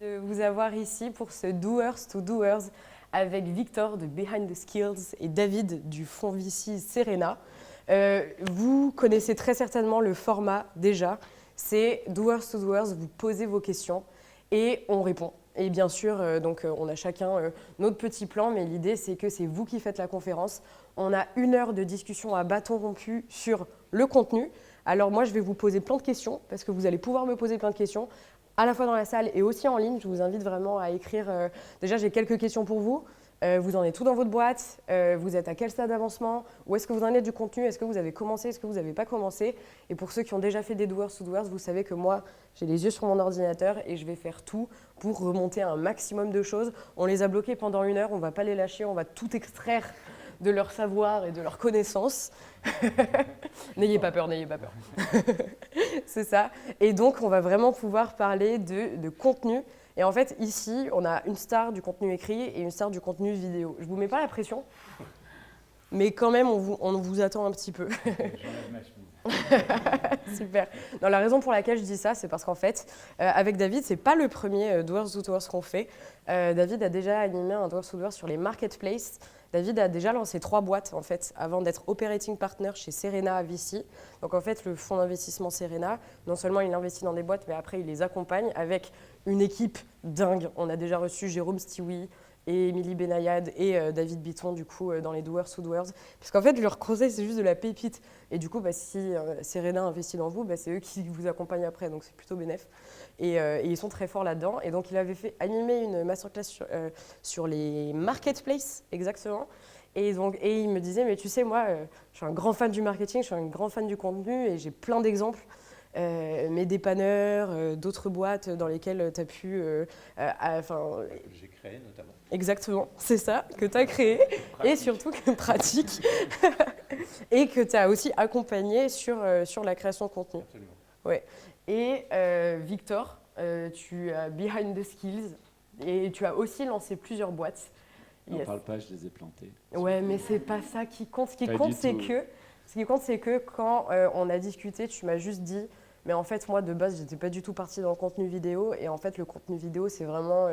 de vous avoir ici pour ce Doers to Doers avec Victor de Behind the Skills et David du fonds VC Serena. Vous connaissez très certainement le format déjà, c'est Doers to Doers, vous posez vos questions et on répond. Et bien sûr, on a chacun notre petit plan, mais l'idée c'est que c'est vous qui faites la conférence. On a 1 heure de discussion à bâton rompu sur le contenu. Alors moi, je vais vous poser plein de questions parce que vous allez pouvoir me poser plein de questions à la fois dans la salle et aussi en ligne. Je vous invite vraiment à écrire. Déjà, j'ai quelques questions pour vous. Vous en êtes tout dans votre boîte. Vous êtes à quel stade d'avancement? Où est-ce que vous en êtes du contenu? Est-ce que vous avez commencé? Est-ce que vous n'avez pas commencé? Et pour ceux qui ont déjà fait des doers to doers, vous savez que moi, j'ai les yeux sur mon ordinateur et je vais faire tout pour remonter un maximum de choses. On les a bloqués pendant 1 heure. On ne va pas les lâcher. On va tout extraire de leur savoir et de leur connaissance. N'ayez pas peur, n'ayez pas peur. C'est ça. Et donc, on va vraiment pouvoir parler de contenu. Et en fait, ici, on a une star du contenu écrit et une star du contenu vidéo. Je ne vous mets pas la pression, mais quand même, on vous attend un petit peu. J'enlève ma chemise. Super. Non, la raison pour laquelle je dis ça, c'est parce qu'en fait, avec David, ce n'est pas le premier Doers to Doers qu'on fait. David a déjà animé un Doers to Doers sur les marketplaces. David a déjà lancé 3 boîtes en fait, avant d'être operating partner chez Serena VC. Donc en fait, le fonds d'investissement Serena, non seulement il investit dans des boîtes, mais après il les accompagne avec une équipe dingue. On a déjà reçu Jérôme Stiwi et Émilie Benayad et David Bitton du coup dans les Doers to Doers. Puisqu'en fait, leur conseil, c'est juste de la pépite. Et du coup, si Serena investit dans vous, c'est eux qui vous accompagnent après. Donc c'est plutôt bénef. Et ils sont très forts là-dedans. Et donc, il avait fait animer une masterclass sur les marketplaces, exactement. Et il me disait, mais tu sais, moi, je suis un grand fan du marketing, je suis un grand fan du contenu et j'ai plein d'exemples. Mes dépanneurs, d'autres boîtes dans lesquelles tu as pu... Que j'ai créé notamment. Exactement, c'est ça, que tu as créé et surtout que pratique et que tu as aussi accompagné sur la création de contenu. Absolument. Ouais. Et Victor, tu as Behind the Skills et tu as aussi lancé plusieurs boîtes. N'en parle pas, je les ai plantées. Ouais, mais c'est pas ça qui compte. Ce qui Pas compte, du c'est tout. que quand on a discuté, tu m'as juste dit, mais en fait, moi, de base, j'étais pas du tout partie dans le contenu vidéo. Et en fait, le contenu vidéo, c'est vraiment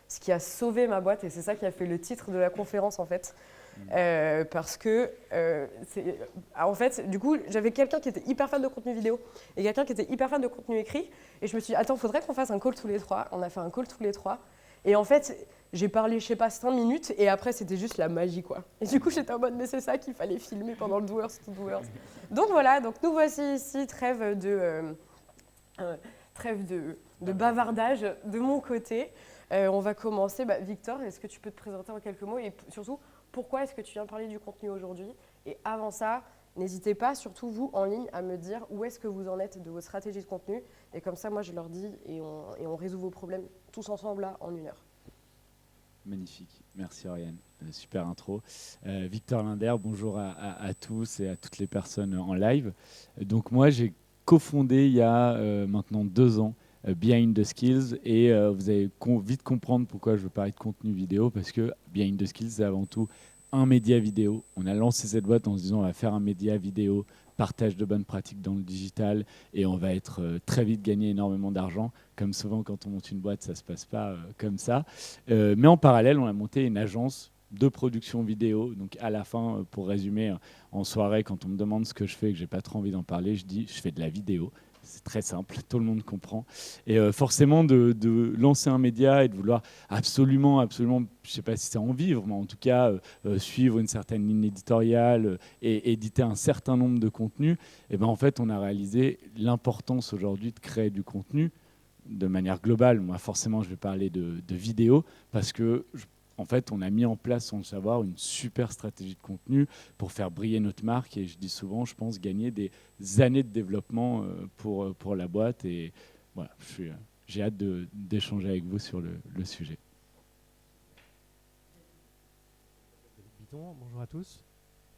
ce qui a sauvé ma boîte. Et c'est ça qui a fait le titre de la conférence, en fait. Parce que, en fait, du coup, j'avais quelqu'un qui était hyper fan de contenu vidéo et quelqu'un qui était hyper fan de contenu écrit. Et je me suis dit, attends, il faudrait qu'on fasse un call tous les 3. On a fait un call tous les 3. Et en fait, j'ai parlé, je sais pas, 5 minutes et après, c'était juste la magie, quoi. Et du coup, j'étais en mode, mais c'est ça qu'il fallait filmer pendant le Doers to Doers. Donc voilà, donc nous voici ici, trêve de bavardage de mon côté. On va commencer. Victor, est-ce que tu peux te présenter en quelques mots et surtout, pourquoi est-ce que tu viens parler du contenu aujourd'hui? Et avant ça, n'hésitez pas, surtout vous en ligne, à me dire où est-ce que vous en êtes de votre stratégie de contenu. Et comme ça, moi, je leur dis et on résout vos problèmes tous ensemble là en 1 heure. Magnifique, merci Oriane, super intro. Victor Linder, bonjour à tous et à toutes les personnes en live. Donc moi j'ai cofondé il y a maintenant 2 ans Behind the Skills et vous allez vite comprendre pourquoi je veux parler de contenu vidéo parce que Behind the Skills c'est avant tout un média vidéo. On a lancé cette boîte en se disant on va faire un média vidéo, partage de bonnes pratiques dans le digital et on va être très vite gagner énormément d'argent. Comme souvent quand on monte une boîte, ça ne se passe pas comme ça. Mais en parallèle, on a monté une agence de production vidéo. Donc à la fin, pour résumer, en soirée, quand on me demande ce que je fais et que je n'ai pas trop envie d'en parler, je dis je fais de la vidéo. C'est très simple, tout le monde comprend. Et forcément, de lancer un média et de vouloir absolument, je ne sais pas si c'est en vivre, mais en tout cas, suivre une certaine ligne éditoriale et éditer un certain nombre de contenus, et ben en fait, on a réalisé l'importance aujourd'hui de créer du contenu de manière globale. Moi, forcément, je vais parler de vidéo parce que en fait, on a mis en place, sans le savoir, une super stratégie de contenu pour faire briller notre marque. Et je dis souvent, je pense, gagner des années de développement pour la boîte. Et voilà, j'ai hâte d'échanger avec vous sur le sujet. Bonjour à tous.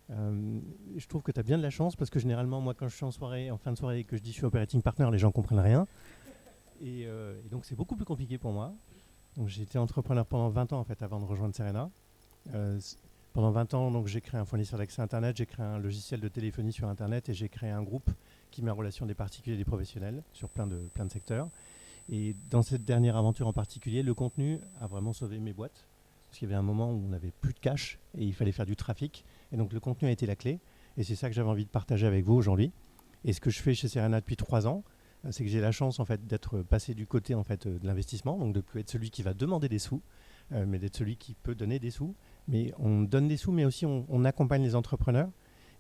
Je trouve que tu as bien de la chance parce que généralement, moi, quand je suis en fin de soirée et que je dis je suis operating partner, les gens ne comprennent rien. Et donc, c'est beaucoup plus compliqué pour moi. J'ai été entrepreneur pendant 20 ans en fait, avant de rejoindre Serena. Pendant 20 ans, donc, j'ai créé un fournisseur d'accès Internet, j'ai créé un logiciel de téléphonie sur Internet et j'ai créé un groupe qui met en relation des particuliers et des professionnels sur plein de secteurs. Et dans cette dernière aventure en particulier, le contenu a vraiment sauvé mes boîtes. Parce qu'il y avait un moment où on n'avait plus de cash et il fallait faire du trafic. Et donc le contenu a été la clé. Et c'est ça que j'avais envie de partager avec vous aujourd'hui. Et ce que je fais chez Serena depuis 3 ans, c'est que j'ai la chance en fait, d'être passé du côté en fait, de l'investissement, donc de ne plus être celui qui va demander des sous, mais d'être celui qui peut donner des sous. Mais on donne des sous, mais aussi on accompagne les entrepreneurs.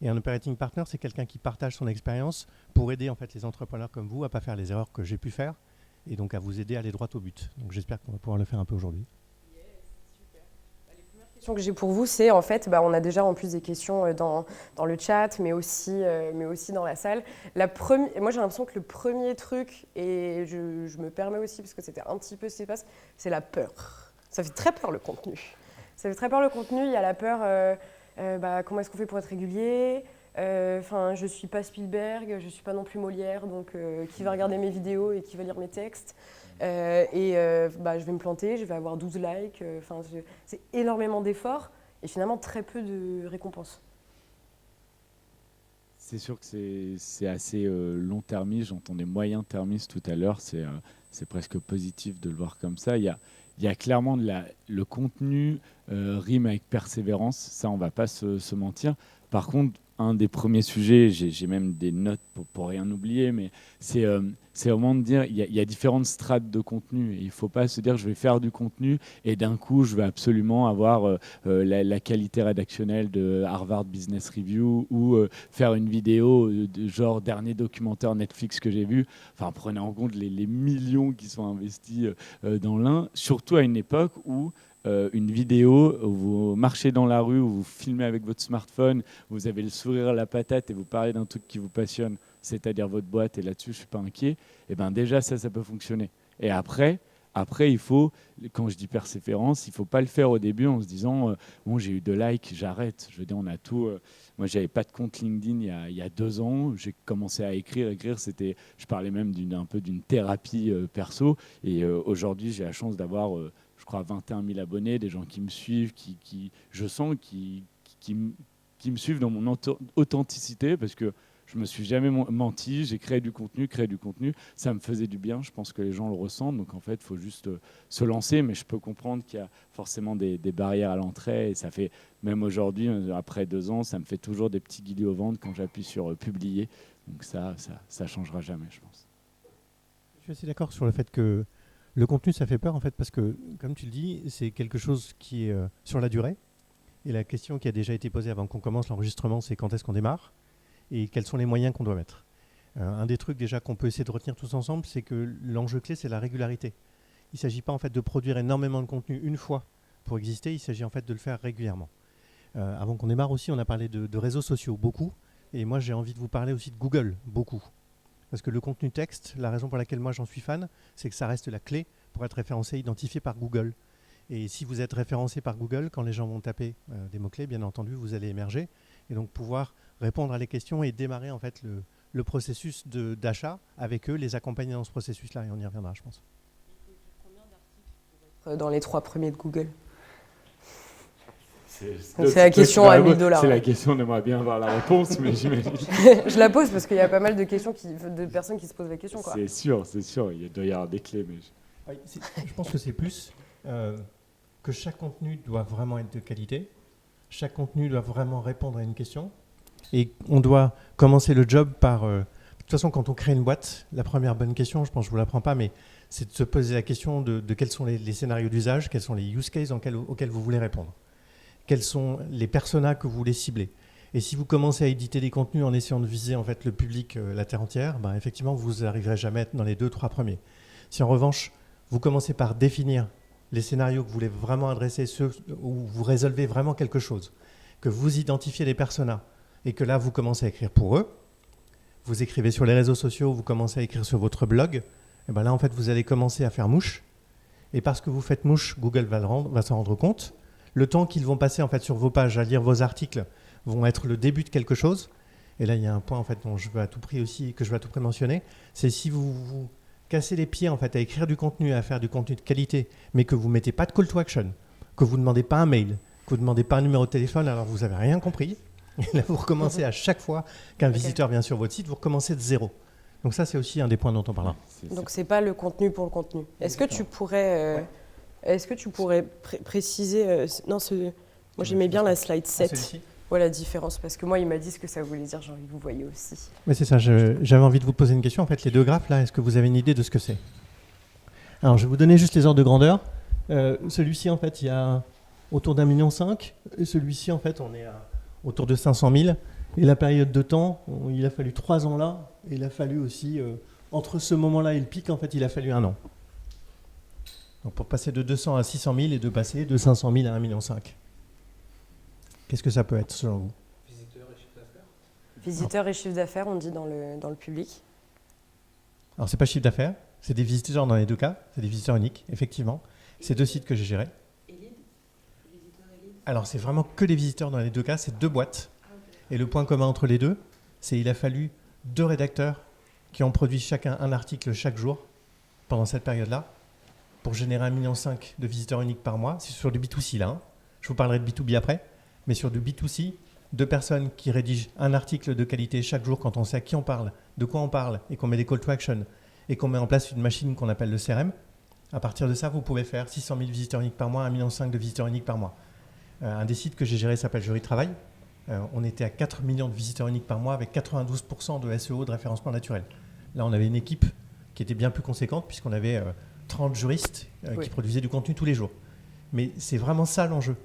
Et un operating partner, c'est quelqu'un qui partage son expérience pour aider en fait, les entrepreneurs comme vous à ne pas faire les erreurs que j'ai pu faire et donc à vous aider à aller droit au but. Donc j'espère qu'on va pouvoir le faire un peu aujourd'hui. La question que j'ai pour vous, c'est en fait, on a déjà en plus des questions dans le chat, mais aussi dans la salle. Moi, j'ai l'impression que le premier truc, et je me permets aussi, parce que c'était un petit peu ce qui se passe, c'est la peur. Ça fait très peur le contenu. Ça fait très peur le contenu. Il y a la peur, comment est-ce qu'on fait pour être régulier ? Je ne suis pas Spielberg, je ne suis pas non plus Molière, donc qui va regarder mes vidéos et qui va lire mes textes ? Je vais me planter, je vais avoir 12 likes. C'est énormément d'efforts et finalement très peu de récompenses. C'est sûr que c'est assez long-termiste. J'entendais moyen-termiste tout à l'heure. C'est presque positif de le voir comme ça. Il y a clairement le contenu rime avec persévérance. Ça, on ne va pas se mentir. Par contre, un des premiers sujets, j'ai même des notes pour rien oublier, mais c'est vraiment de dire il y a différentes strates de contenu. Il ne faut pas se dire je vais faire du contenu et d'un coup je vais absolument avoir la qualité rédactionnelle de Harvard Business Review ou faire une vidéo de genre dernier documentaire Netflix que j'ai vu. Enfin, prenez en compte les millions qui sont investis dans l'un, surtout à une époque où une vidéo où vous marchez dans la rue, où vous filmez avec votre smartphone, vous avez le sourire à la patate et vous parlez d'un truc qui vous passionne, c'est-à-dire votre boîte, et là-dessus je ne suis pas inquiet, et bien déjà ça peut fonctionner. Et après il faut, quand je dis persévérance, il ne faut pas le faire au début en se disant bon, j'ai eu 2 likes, j'arrête. Je veux dire, on a tout. Moi, je n'avais pas de compte LinkedIn il y a 2 ans. J'ai commencé à écrire. Je parlais même un peu d'une thérapie perso. Et aujourd'hui, j'ai la chance d'avoir je crois 21 000 abonnés, des gens qui me suivent, qui me suivent dans mon authenticité, parce que je ne me suis jamais menti, j'ai créé du contenu, ça me faisait du bien, je pense que les gens le ressentent, donc en fait, il faut juste se lancer, mais je peux comprendre qu'il y a forcément des barrières à l'entrée, et ça fait, même aujourd'hui, après 2 ans, ça me fait toujours des petits guillis au ventre quand j'appuie sur publier, donc ça changera jamais, je pense. Je suis assez d'accord sur le fait que le contenu, ça fait peur en fait, parce que, comme tu le dis, c'est quelque chose qui est sur la durée. Et la question qui a déjà été posée avant qu'on commence l'enregistrement, c'est quand est-ce qu'on démarre et quels sont les moyens qu'on doit mettre. Un des trucs déjà qu'on peut essayer de retenir tous ensemble, c'est que l'enjeu clé, c'est la régularité. Il ne s'agit pas en fait de produire énormément de contenu une fois pour exister, il s'agit en fait de le faire régulièrement. Avant qu'on démarre aussi, on a parlé de réseaux sociaux, beaucoup. Et moi, j'ai envie de vous parler aussi de Google, beaucoup. Parce que le contenu texte, la raison pour laquelle moi j'en suis fan, c'est que ça reste la clé pour être référencé, identifié par Google. Et si vous êtes référencé par Google, quand les gens vont taper des mots-clés, bien entendu, vous allez émerger et donc pouvoir répondre à les questions et démarrer en fait le processus d'achat avec eux, les accompagner dans ce processus-là, et on y reviendra, je pense. Dans les 3 premiers de Google. C'est la question à 1 000 $. C'est la question, on aimerait bien avoir la réponse, mais j'imagine. Je la pose parce qu'il y a pas mal de personnes qui se posent la question. Quoi. C'est sûr, il doit y avoir des clés. Mais je pense que c'est plus que chaque contenu doit vraiment être de qualité, chaque contenu doit vraiment répondre à une question, et on doit commencer le job par... de toute façon, quand on crée une boîte, la première bonne question, je pense que je ne vous l'apprends pas, mais c'est de se poser la question de quels sont les scénarios d'usage, quels sont les use cases auxquels vous voulez répondre. Quels sont les personas que vous voulez cibler. Et si vous commencez à éditer des contenus en essayant de viser en fait, le public, la terre entière, effectivement, vous n'arriverez jamais à être dans les 2-3 premiers. Si en revanche, vous commencez par définir les scénarios que vous voulez vraiment adresser, ceux où vous résolvez vraiment quelque chose, que vous identifiez les personas, et que là, vous commencez à écrire pour eux, vous écrivez sur les réseaux sociaux, vous commencez à écrire sur votre blog, et là, en fait, vous allez commencer à faire mouche. Et parce que vous faites mouche, Google va s'en rendre compte. Le temps qu'ils vont passer en fait, sur vos pages à lire vos articles vont être le début de quelque chose. Et là, il y a un point en fait, dont je veux à tout prix mentionner, c'est si vous vous cassez les pieds en fait, à écrire du contenu, à faire du contenu de qualité, mais que vous ne mettez pas de call to action, que vous ne demandez pas un mail, que vous ne demandez pas un numéro de téléphone, alors vous n'avez rien compris. Et là, vous recommencez à chaque fois qu'un visiteur vient sur votre site, vous recommencez de zéro. Donc ça, c'est aussi un des points dont on parlera. Donc c'est pas le contenu pour le contenu. Est-ce que tu pourrais, préciser non, moi j'aimais bien la slide 7. Celui-ci ? Voilà la différence, parce que moi il m'a dit ce que ça voulait dire, j'ai envie que vous voyez aussi. Mais c'est ça, j'avais envie de vous poser une question. En fait, les deux graphes là, est-ce que vous avez une idée de ce que c'est ? Alors, je vais vous donner juste les ordres de grandeur. Celui-ci, en fait, il y a autour d'1,5 million. Et celui-ci, en fait, on est autour de 500 000. Et la période de temps, il a fallu 3 ans là. Et il a fallu aussi, entre ce moment-là et le pic, en fait, il a fallu 1 an. Donc, pour passer de 200 à 600 000 et de passer de 500 000 à 1,5 million. Qu'est-ce que ça peut être, selon vous ? Visiteurs et chiffre d'affaires. Visiteurs et chiffre d'affaires, on dit dans le public. Alors, c'est pas chiffre d'affaires, c'est des visiteurs dans les deux cas, c'est des visiteurs uniques, effectivement. C'est 2 sites que j'ai gérés. Et lead ? Visiteurs et lead ? Alors, c'est vraiment que des visiteurs dans les deux cas, c'est 2 boîtes. Et le point commun entre les deux, c'est qu'il a fallu 2 rédacteurs qui ont produit chacun un article chaque jour pendant cette période-là pour générer 1,5 million de visiteurs uniques par mois. C'est sur du B2C là, hein. Je vous parlerai de B2B après, mais sur du B2C, 2 personnes qui rédigent un article de qualité chaque jour quand on sait à qui on parle, de quoi on parle, et qu'on met des call to action, et qu'on met en place une machine qu'on appelle le CRM. À partir de ça, vous pouvez faire 600 000 visiteurs uniques par mois, 1,5 million de visiteurs uniques par mois. Un des sites que j'ai géré s'appelle Jury Travail. On était à 4 millions de visiteurs uniques par mois avec 92% de SEO, de référencement naturel. Là, on avait une équipe qui était bien plus conséquente puisqu'on avait 30 juristes qui produisaient du contenu tous les jours. Mais c'est vraiment ça l'enjeu.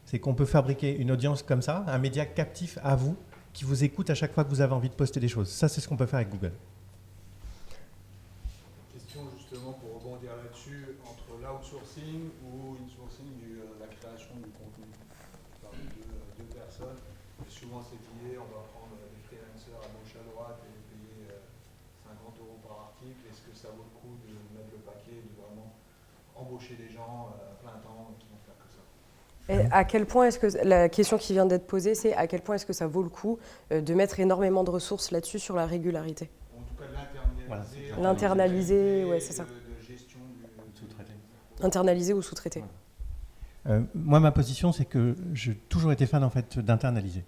C'est qu'on peut fabriquer une audience comme ça, un média captif à vous, qui vous écoute à chaque fois que vous avez envie de poster des choses. Ça, c'est ce qu'on peut faire avec Google. Question justement pour rebondir là-dessus, entre l'outsourcing ou insourcing la création du contenu par deux personnes. Et souvent c'est lié, on va prendre des freelancers à gauche à droite et les payer 50 € par article. Est-ce que ça vaut le coup de mettre le paquet, de vraiment embaucher des gens à plein temps qui vont faire que ça? Et à quel point est-ce que, la question qui vient d'être posée, c'est à quel point est-ce que ça vaut le coup de mettre énormément de ressources là-dessus sur la régularité ? En tout cas, l'internaliser. Voilà, l'internaliser, ouais, c'est ça. De gestion du sous-traité. Internaliser ou sous-traiter ? Moi, ma position, c'est que j'ai toujours été fan en fait, d'internaliser.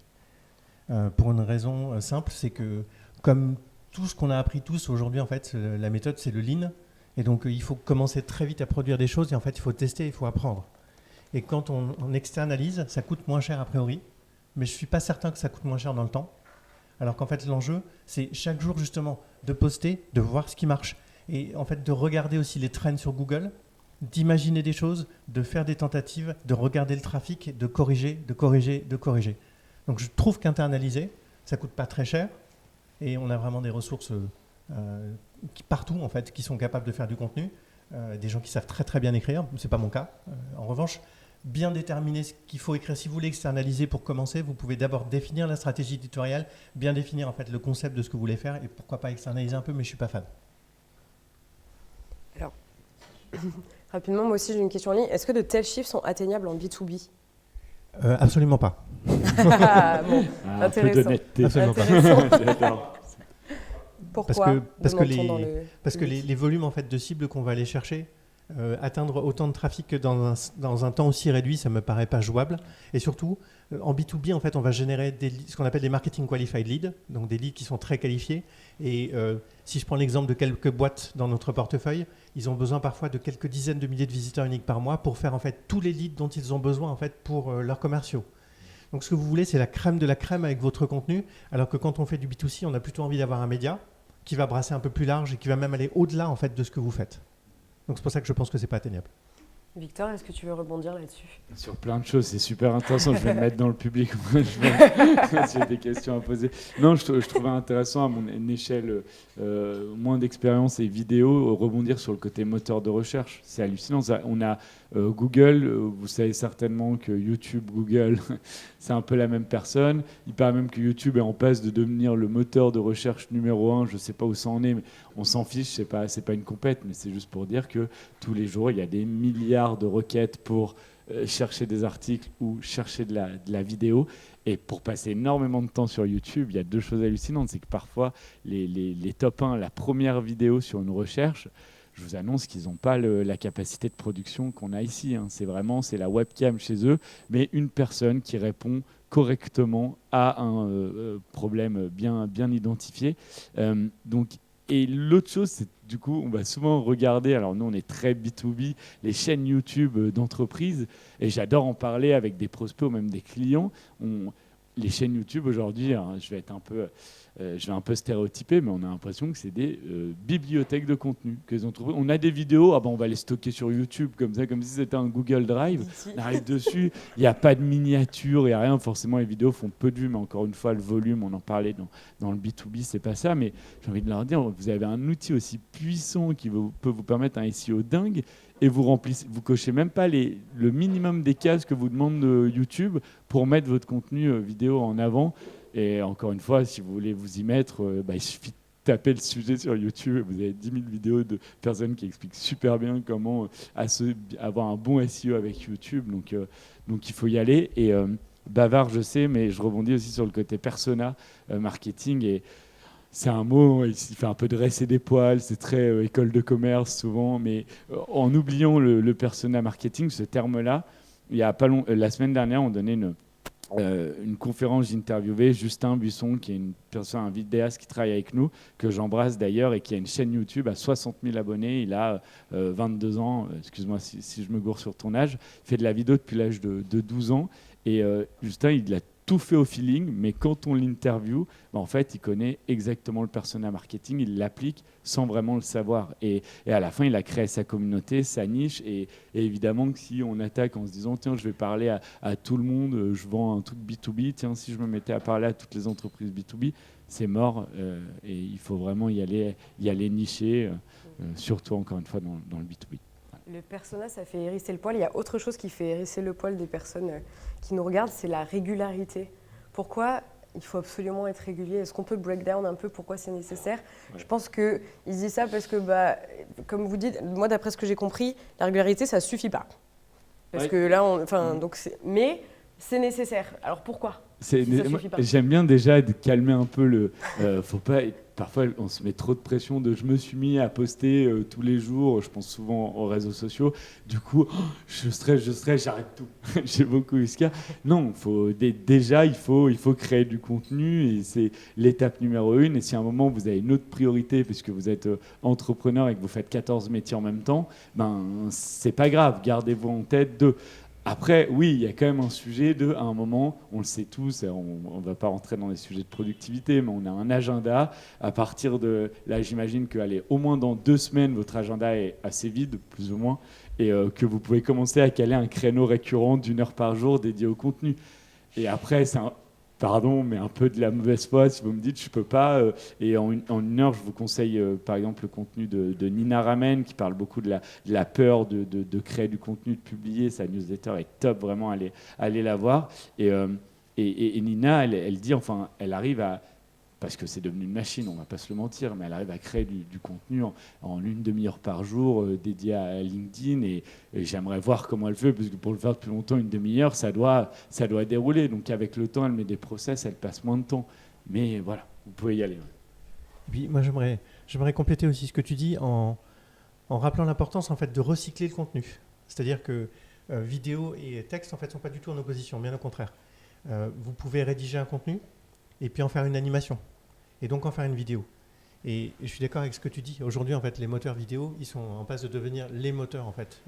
Pour une raison simple, c'est que comme tout ce qu'on a appris tous aujourd'hui, en fait, la méthode, c'est le lean. Et donc, il faut commencer très vite à produire des choses et en fait, il faut tester, il faut apprendre. Et quand on externalise, ça coûte moins cher a priori, mais je ne suis pas certain que ça coûte moins cher dans le temps. Alors qu'en fait, l'enjeu, c'est chaque jour justement de poster, de voir ce qui marche. Et en fait, de regarder aussi les trends sur Google, d'imaginer des choses, de faire des tentatives, de regarder le trafic, de corriger, de corriger, de corriger. Donc je trouve qu'internaliser, ça ne coûte pas très cher et on a vraiment des ressources partout en fait, qui sont capables de faire du contenu. Des gens qui savent très très bien écrire, ce n'est pas mon cas. En revanche, bien déterminer ce qu'il faut écrire. Si vous voulez externaliser pour commencer, vous pouvez d'abord définir la stratégie éditoriale, bien définir en fait le concept de ce que vous voulez faire et pourquoi pas externaliser un peu, mais je ne suis pas fan. Alors, rapidement, moi aussi j'ai une question en ligne. Est-ce que de tels chiffres sont atteignables en B2B ? Absolument pas. Bon, Un peu intéressant. d'honnêteté. Absolument pas. J'adore. Pourquoi Parce que public. les volumes en fait, de cibles qu'on va aller chercher, atteindre autant de trafic que dans un temps aussi réduit, ça ne me paraît pas jouable. Et surtout, en B2B, en fait, on va générer ce qu'on appelle des marketing qualified leads, donc des leads qui sont très qualifiés. Et si je prends l'exemple de quelques boîtes dans notre portefeuille, ils ont besoin parfois de quelques dizaines de milliers de visiteurs uniques par mois pour faire en fait, tous les leads dont ils ont besoin en fait, pour leurs commerciaux. Donc ce que vous voulez, c'est la crème de la crème avec votre contenu, alors que quand on fait du B2C, on a plutôt envie d'avoir un média qui va brasser un peu plus large et qui va même aller au-delà en fait, de ce que vous faites. Donc c'est pour ça que je pense que ce n'est pas atteignable. Victor, est-ce que tu veux rebondir là-dessus ? Sur plein de choses, c'est super intéressant. Je vais me mettre dans le public. J'ai des questions à poser. Non, je trouvais intéressant à mon échelle, moins d'expérience et vidéo, rebondir sur le côté moteur de recherche. C'est hallucinant. On a Google, vous savez certainement que YouTube, Google, c'est un peu la même personne. Il paraît même que YouTube est en passe de devenir le moteur de recherche numéro 1. Je ne sais pas où ça en est, mais on s'en fiche. C'est pas une compète, mais c'est juste pour dire que tous les jours, il y a des milliards de requêtes pour chercher des articles ou chercher de la vidéo. Et pour passer énormément de temps sur YouTube, il y a deux choses hallucinantes. C'est que parfois, les top 1, la première vidéo sur une recherche, je vous annonce qu'ils n'ont pas la capacité de production qu'on a ici. Hein. C'est la webcam chez eux, mais une personne qui répond correctement à un problème bien identifié. Donc, et l'autre chose, c'est du coup, on va souvent regarder, alors nous on est très B2B, les chaînes YouTube d'entreprises, et j'adore en parler avec des prospects ou même des clients. Les chaînes YouTube aujourd'hui, hein, je vais un peu stéréotyper, mais on a l'impression que c'est des bibliothèques de contenu. On a des vidéos, on va les stocker sur YouTube comme ça, comme si c'était un Google Drive. On arrive dessus, il n'y a pas de miniature, il n'y a rien. Forcément, les vidéos font peu de vues, mais encore une fois, le volume, on en parlait dans le B2B, c'est pas ça. Mais j'ai envie de leur dire, vous avez un outil aussi puissant qui peut vous permettre un SEO dingue, et vous cochez même pas le minimum des cases que vous demande YouTube pour mettre votre contenu vidéo en avant. Et encore une fois, si vous voulez vous y mettre, il suffit de taper le sujet sur YouTube et vous avez 10 000 vidéos de personnes qui expliquent super bien comment avoir un bon SEO avec YouTube. Donc il faut y aller. Et bavard, je sais, mais je rebondis aussi sur le côté persona marketing. Et c'est un mot, il fait un peu dresser des poils, c'est très école de commerce souvent, mais en oubliant le persona marketing, ce terme-là, il y a pas la semaine dernière, on donnait une conférence, j'interviewais Justin Buisson, qui est un vidéaste qui travaille avec nous, que j'embrasse d'ailleurs, et qui a une chaîne YouTube à 60 000 abonnés. Il a 22 ans, excuse-moi si je me gourre sur ton âge, il fait de la vidéo depuis l'âge de 12 ans. Et Justin, il a tout fait au feeling, mais quand on l'interview, en fait, il connaît exactement le persona marketing, il l'applique sans vraiment le savoir. Et à la fin, il a créé sa communauté, sa niche. Et évidemment que si on attaque en se disant, tiens, je vais parler à tout le monde, je vends un truc B2B, tiens, si je me mettais à parler à toutes les entreprises B2B, c'est mort. Et il faut vraiment y aller nicher, surtout encore une fois dans le B2B. Le persona, ça fait hérisser le poil. Il y a autre chose qui fait hérisser le poil des personnes qui nous regardent, c'est la régularité. Pourquoi il faut absolument être régulier? Est-ce qu'on peut break down un peu pourquoi c'est nécessaire? Je pense qu'ils disent ça parce que, comme vous dites, moi d'après ce que j'ai compris, la régularité, ça ne suffit pas. Parce que là, mais c'est nécessaire. Alors pourquoi? J'aime bien déjà de calmer un peu faut pas. Parfois, on se met trop de pression de je me suis mis à poster tous les jours. Je pense souvent aux réseaux sociaux. Du coup, je stresse, j'arrête tout. J'ai beaucoup eu ce cas. Non, déjà, il faut créer du contenu et c'est l'étape numéro 1. Et si à un moment vous avez une autre priorité puisque vous êtes entrepreneur et que vous faites 14 métiers en même temps, c'est pas grave. Gardez-vous en tête de. Après, oui, il y a quand même un sujet à un moment, on le sait tous, on ne va pas rentrer dans les sujets de productivité, mais on a un agenda. À partir de là, j'imagine que au moins dans 2 semaines, votre agenda est assez vide, plus ou moins, et que vous pouvez commencer à caler un créneau récurrent d'1 heure par jour dédié au contenu. Et après, pardon, mais un peu de la mauvaise foi, si vous me dites je peux pas. Et en 1 heure, je vous conseille par exemple le contenu de Nina Ramen qui parle beaucoup de la peur de créer du contenu, de publier. Sa newsletter est top, vraiment, allez la voir. Et Nina, elle dit, enfin, elle arrive à, parce que c'est devenu une machine, on ne va pas se le mentir, mais elle arrive à créer du contenu en 1/2 heure par jour dédié à LinkedIn et j'aimerais voir comment elle fait, parce que pour le faire depuis longtemps, 1/2 heure, ça doit dérouler. Donc avec le temps, elle met des process, elle passe moins de temps. Mais voilà, vous pouvez y aller. Et puis moi, j'aimerais compléter aussi ce que tu dis en rappelant l'importance en fait, de recycler le contenu. C'est-à-dire que vidéo et texte en fait, ne sont pas du tout en opposition, bien au contraire. Vous pouvez rédiger un contenu et puis en faire une animation. Et donc en faire une vidéo. Et je suis d'accord avec ce que tu dis. Aujourd'hui, en fait, les moteurs vidéo, ils sont en passe de devenir les moteurs en fait,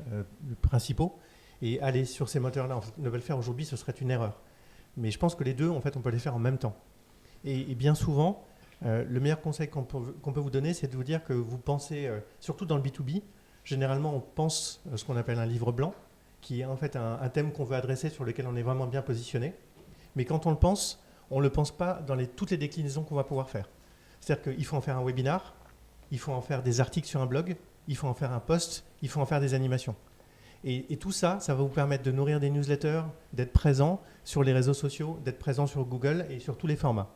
principaux. Et aller sur ces moteurs-là, en fait, ne pas le faire aujourd'hui, ce serait une erreur. Mais je pense que les deux, en fait, on peut les faire en même temps. Et bien souvent, le meilleur conseil qu'on peut vous donner, c'est de vous dire que vous pensez, surtout dans le B2B, généralement, on pense ce qu'on appelle un livre blanc, qui est en fait un thème qu'on veut adresser, sur lequel on est vraiment bien positionné. Mais quand on le pense, on ne le pense pas dans toutes les déclinaisons qu'on va pouvoir faire. C'est-à-dire qu'il faut en faire un webinar, il faut en faire des articles sur un blog, il faut en faire un post, il faut en faire des animations. Et tout ça, ça va vous permettre de nourrir des newsletters, d'être présent sur les réseaux sociaux, d'être présent sur Google et sur tous les formats.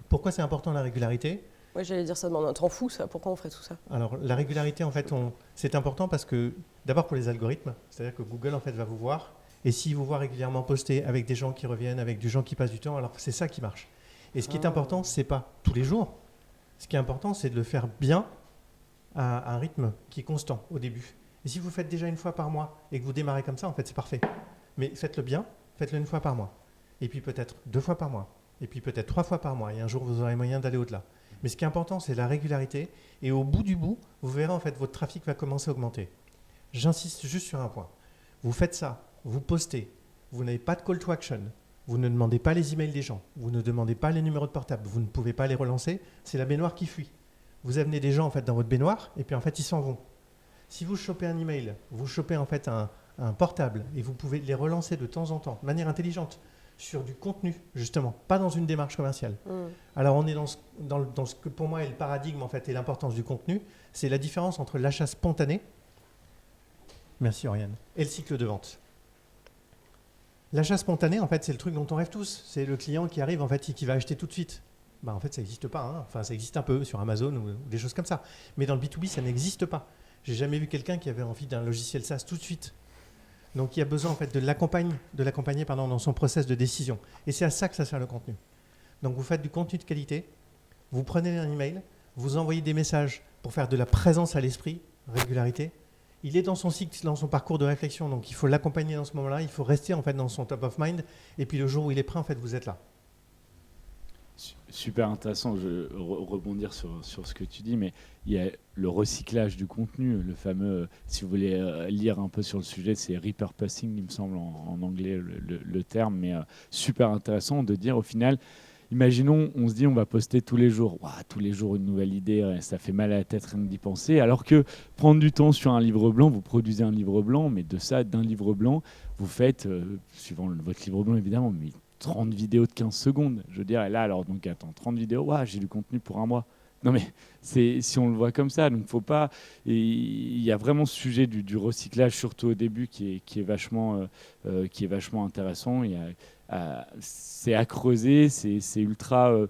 Pourquoi c'est important la régularité ? Ouais, j'allais dire ça, on t'en fout ça, pourquoi on ferait tout ça ? Alors la régularité, en fait, c'est important parce que, d'abord pour les algorithmes, c'est-à-dire que Google en fait, va vous voir. Et s'il vous voit régulièrement poster avec des gens qui reviennent, avec des gens qui passent du temps, alors c'est ça qui marche. Et ce qui est important, ce n'est pas tous les jours. Ce qui est important, c'est de le faire bien à un rythme qui est constant au début. Et si vous le faites déjà 1 fois par mois et que vous démarrez comme ça, en fait, c'est parfait. Mais faites-le bien, faites-le 1 fois par mois. Et puis peut-être 2 fois par mois. Et puis peut-être 3 fois par mois. Et un jour, vous aurez moyen d'aller au-delà. Mais ce qui est important, c'est la régularité. Et au bout du bout, vous verrez en fait votre trafic va commencer à augmenter. J'insiste juste sur un point. Vous faites ça, vous postez, vous n'avez pas de call to action, vous ne demandez pas les emails des gens, vous ne demandez pas les numéros de portable, vous ne pouvez pas les relancer, c'est la baignoire qui fuit. Vous amenez des gens en fait dans votre baignoire et puis en fait ils s'en vont. Si vous chopez un email, vous chopez en fait un portable et vous pouvez les relancer de temps en temps, de manière intelligente, sur du contenu justement, pas dans une démarche commerciale. Alors on est dans ce que pour moi est le paradigme en fait et l'importance du contenu, c'est la différence entre l'achat spontané, merci Oriane, et le cycle de vente. L'achat spontané, en fait, c'est le truc dont on rêve tous. C'est le client qui arrive, en fait, et qui va acheter tout de suite. Bah, en fait, ça n'existe pas. Hein. Enfin, ça existe un peu sur Amazon ou des choses comme ça. Mais dans le B2B, ça n'existe pas. J'ai jamais vu quelqu'un qui avait envie d'un logiciel SaaS tout de suite. Donc, il y a besoin, en fait, de l'accompagner dans son process de décision. Et c'est à ça que ça sert le contenu. Donc, vous faites du contenu de qualité, vous prenez un email, vous envoyez des messages pour faire de la présence à l'esprit, régularité. Il est dans son cycle, dans son parcours de réflexion, donc il faut l'accompagner dans ce moment-là, il faut rester en fait dans son top of mind, et puis le jour où il est prêt, en fait, vous êtes là. Super intéressant, je rebondir sur ce que tu dis, mais il y a le recyclage du contenu, le fameux, si vous voulez lire un peu sur le sujet, c'est repurposing, il me semble en anglais le terme, mais super intéressant de dire au final, imaginons, on se dit on va poster tous les jours. Ouah, tous les jours une nouvelle idée, ça fait mal à la tête rien que d'y penser. Alors que prendre du temps sur un livre blanc, vous produisez un livre blanc, mais de ça, d'un livre blanc, vous faites, suivant votre livre blanc évidemment, mais 30 vidéos de 15 secondes. Je veux dire, et là, alors, donc attends, 30 vidéos, ouah, j'ai du contenu pour un mois. Non mais si on le voit comme ça, donc faut pas. Il y a vraiment ce sujet du recyclage, surtout au début, qui est vachement intéressant. C'est à creuser, c'est ultra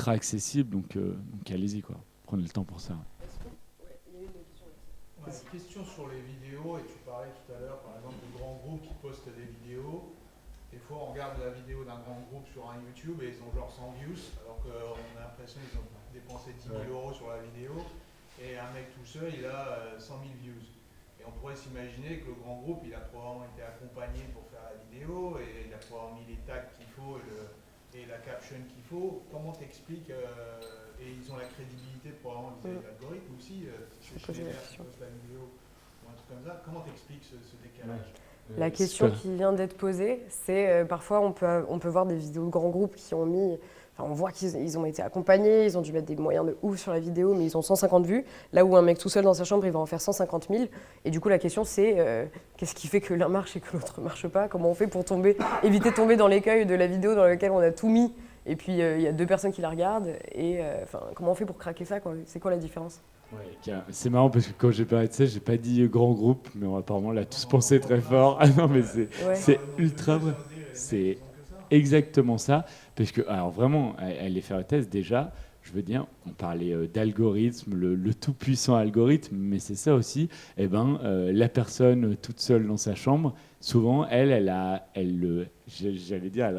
accessible, donc allez-y quoi. Prenez le temps pour ça. Ouais, question sur les vidéos, et tu parlais tout à l'heure par exemple de grands groupes qui postent des vidéos. Des fois on regarde la vidéo d'un grand groupe sur un YouTube et ils ont genre 100 views, alors qu'on a l'impression qu'ils ont dépensé 10 000 euros sur la vidéo, et un mec tout seul il a 100 000 views. Et on pourrait s'imaginer que le grand groupe il a probablement été accompagné pour faire la vidéo, et il a probablement mis les tags qu'il faut et la caption qu'il faut. Comment t'expliques et ils ont la crédibilité probablement vis-à-vis de l'algorithme aussi, c'est Schneider qui poste la vidéo ou un truc comme ça. Comment t'expliques ce décalage? La question qui vient d'être posée, c'est parfois on peut voir des vidéos de grands groupes qui ont mis, on voit qu'ils ont été accompagnés, ils ont dû mettre des moyens de ouf sur la vidéo, mais ils ont 150 vues, là où un mec tout seul dans sa chambre, il va en faire 150 000. Et du coup, la question c'est qu'est-ce qui fait que l'un marche et que l'autre ne marche pas? Comment on fait pour éviter de tomber dans l'écueil de la vidéo dans laquelle on a tout mis, et puis il y a 2 personnes qui la regardent, et comment on fait pour craquer ça, quoi? C'est quoi la différence? Ouais, c'est marrant parce que quand j'ai parlé de ça, j'ai pas dit grand groupe, mais apparemment on l'a tous pensé très fort. Ah non, mais c'est ultra vrai. C'est exactement ça. Parce que, alors vraiment, aller faire le test, déjà, je veux dire, on parlait d'algorithme, le tout-puissant algorithme, mais c'est ça aussi. La personne toute seule dans sa chambre, souvent, elle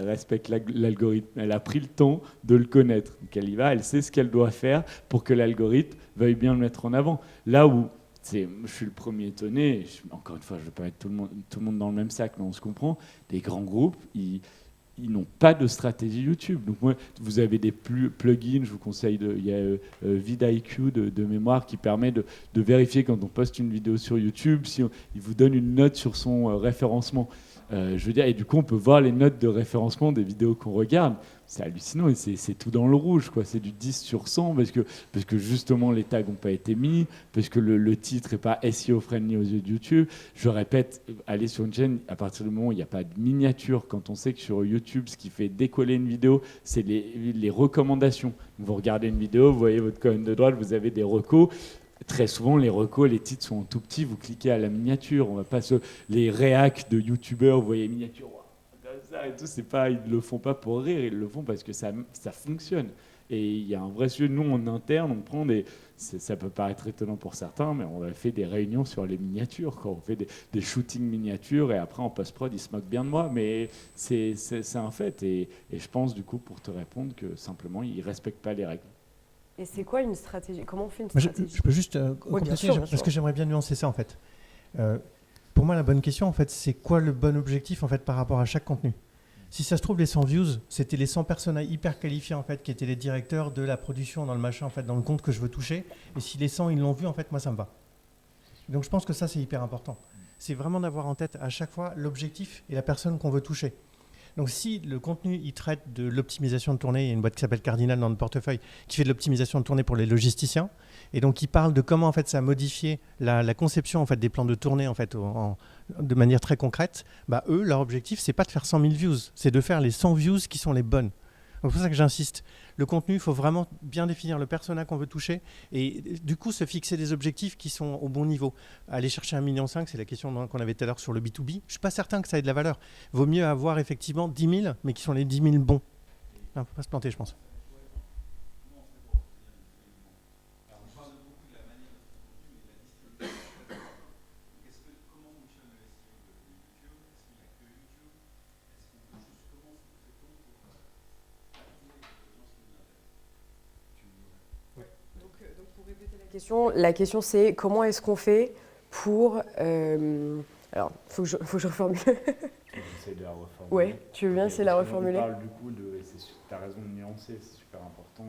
respecte l'algorithme. Elle a pris le temps de le connaître. Donc elle y va, elle sait ce qu'elle doit faire pour que l'algorithme veuille bien le mettre en avant. Là où je suis le premier étonné, encore une fois, je ne veux pas mettre tout le monde dans le même sac, mais on se comprend, des grands groupes, ils n'ont pas de stratégie YouTube. Donc moi, vous avez des plugins, je vous conseille, il y a vidIQ de mémoire qui permet de vérifier quand on poste une vidéo sur YouTube, il vous donne une note sur son référencement. Je veux dire, et du coup, on peut voir les notes de référencement des vidéos qu'on regarde. C'est hallucinant, et c'est tout dans le rouge, quoi. C'est du 10 sur 100 parce que justement les tags n'ont pas été mis, parce que le titre n'est pas SEO friendly aux yeux de YouTube. Je répète, aller sur une chaîne, à partir du moment où il n'y a pas de miniature, quand on sait que sur YouTube, ce qui fait décoller une vidéo, c'est les recommandations. Vous regardez une vidéo, vous voyez votre colonne de droite, vous avez des recos. Très souvent, les recos, les titres sont en tout petit, vous cliquez à la miniature. On va pas les réacs de youtubeurs, vous voyez miniature, ça et tout, c'est pas, ils le font pas pour rire, ils le font parce que ça fonctionne. Et il y a un vrai sujet, nous en interne, on prend ça peut paraître étonnant pour certains, mais on a fait des réunions sur les miniatures, quand on fait des shootings miniatures, et après en post-prod, ils se moquent bien de moi, mais c'est un fait. Et je pense du coup, pour te répondre, que simplement, ils respectent pas les règles. Et c'est quoi une stratégie? Comment on fait une stratégie? Je peux juste compléter, parce que j'aimerais bien nuancer ça en fait. Pour moi, la bonne question en fait, c'est quoi le bon objectif en fait par rapport à chaque contenu? Si ça se trouve, les 100 views, c'était les 100 personnes hyper qualifiées en fait, qui étaient les directeurs de la production dans le machin, en fait, dans le compte que je veux toucher. Et si les 100 ils l'ont vu, en fait, moi ça me va. Donc je pense que ça c'est hyper important. C'est vraiment d'avoir en tête à chaque fois l'objectif et la personne qu'on veut toucher. Donc si le contenu il traite de l'optimisation de tournée, il y a une boîte qui s'appelle Cardinal dans le portefeuille qui fait de l'optimisation de tournée pour les logisticiens, et donc il parle de comment en fait ça a modifié la conception en fait des plans de tournée en fait de manière très concrète. Bah eux leur objectif c'est pas de faire 100 000 views, c'est de faire les 100 views qui sont les bonnes. Donc c'est pour ça que j'insiste. Le contenu, il faut vraiment bien définir le persona qu'on veut toucher et du coup se fixer des objectifs qui sont au bon niveau. Aller chercher 1,5 million, c'est la question qu'on avait tout à l'heure sur le B2B. Je ne suis pas certain que ça ait de la valeur. Vaut mieux avoir effectivement 10 000, mais qui sont les 10 000 bons. Il ne faut pas se planter, je pense. La question c'est comment est-ce qu'on fait pour... alors, faut que je reformule. J'essaie de la reformuler. Ouais, tu veux bien essayer de la reformuler? On parle du coup tu as raison de nuancer, c'est super important.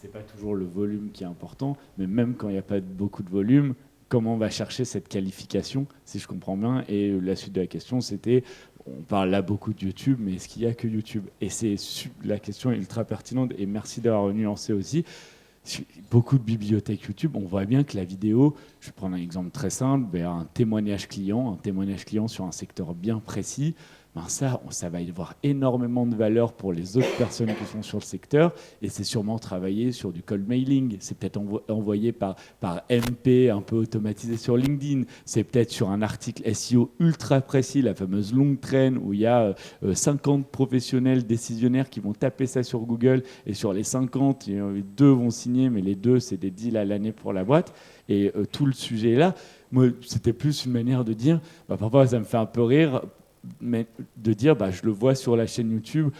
C'est pas toujours le volume qui est important, mais même quand il n'y a pas beaucoup de volume, comment on va chercher cette qualification, si je comprends bien. Et la suite de la question, c'était, on parle là beaucoup de YouTube, mais est-ce qu'il n'y a que YouTube? Et la question est ultra pertinente, et merci d'avoir nuancé aussi. Beaucoup de bibliothèques YouTube, on voit bien que la vidéo, je vais prendre un exemple très simple, un témoignage client sur un secteur bien précis, ça va y avoir énormément de valeur pour les autres personnes qui sont sur le secteur, et c'est sûrement travailler sur du cold mailing, c'est peut-être envoyé par MP, un peu automatisé sur LinkedIn, c'est peut-être sur un article SEO ultra précis, la fameuse long train, où il y a 50 professionnels décisionnaires qui vont taper ça sur Google, et sur les 50, 2 vont signer, mais les 2, c'est des deals à l'année pour la boîte, et tout le sujet est là. Moi, c'était plus une manière de dire, parfois ça me fait un peu rire, mais de dire je le vois sur la chaîne YouTube.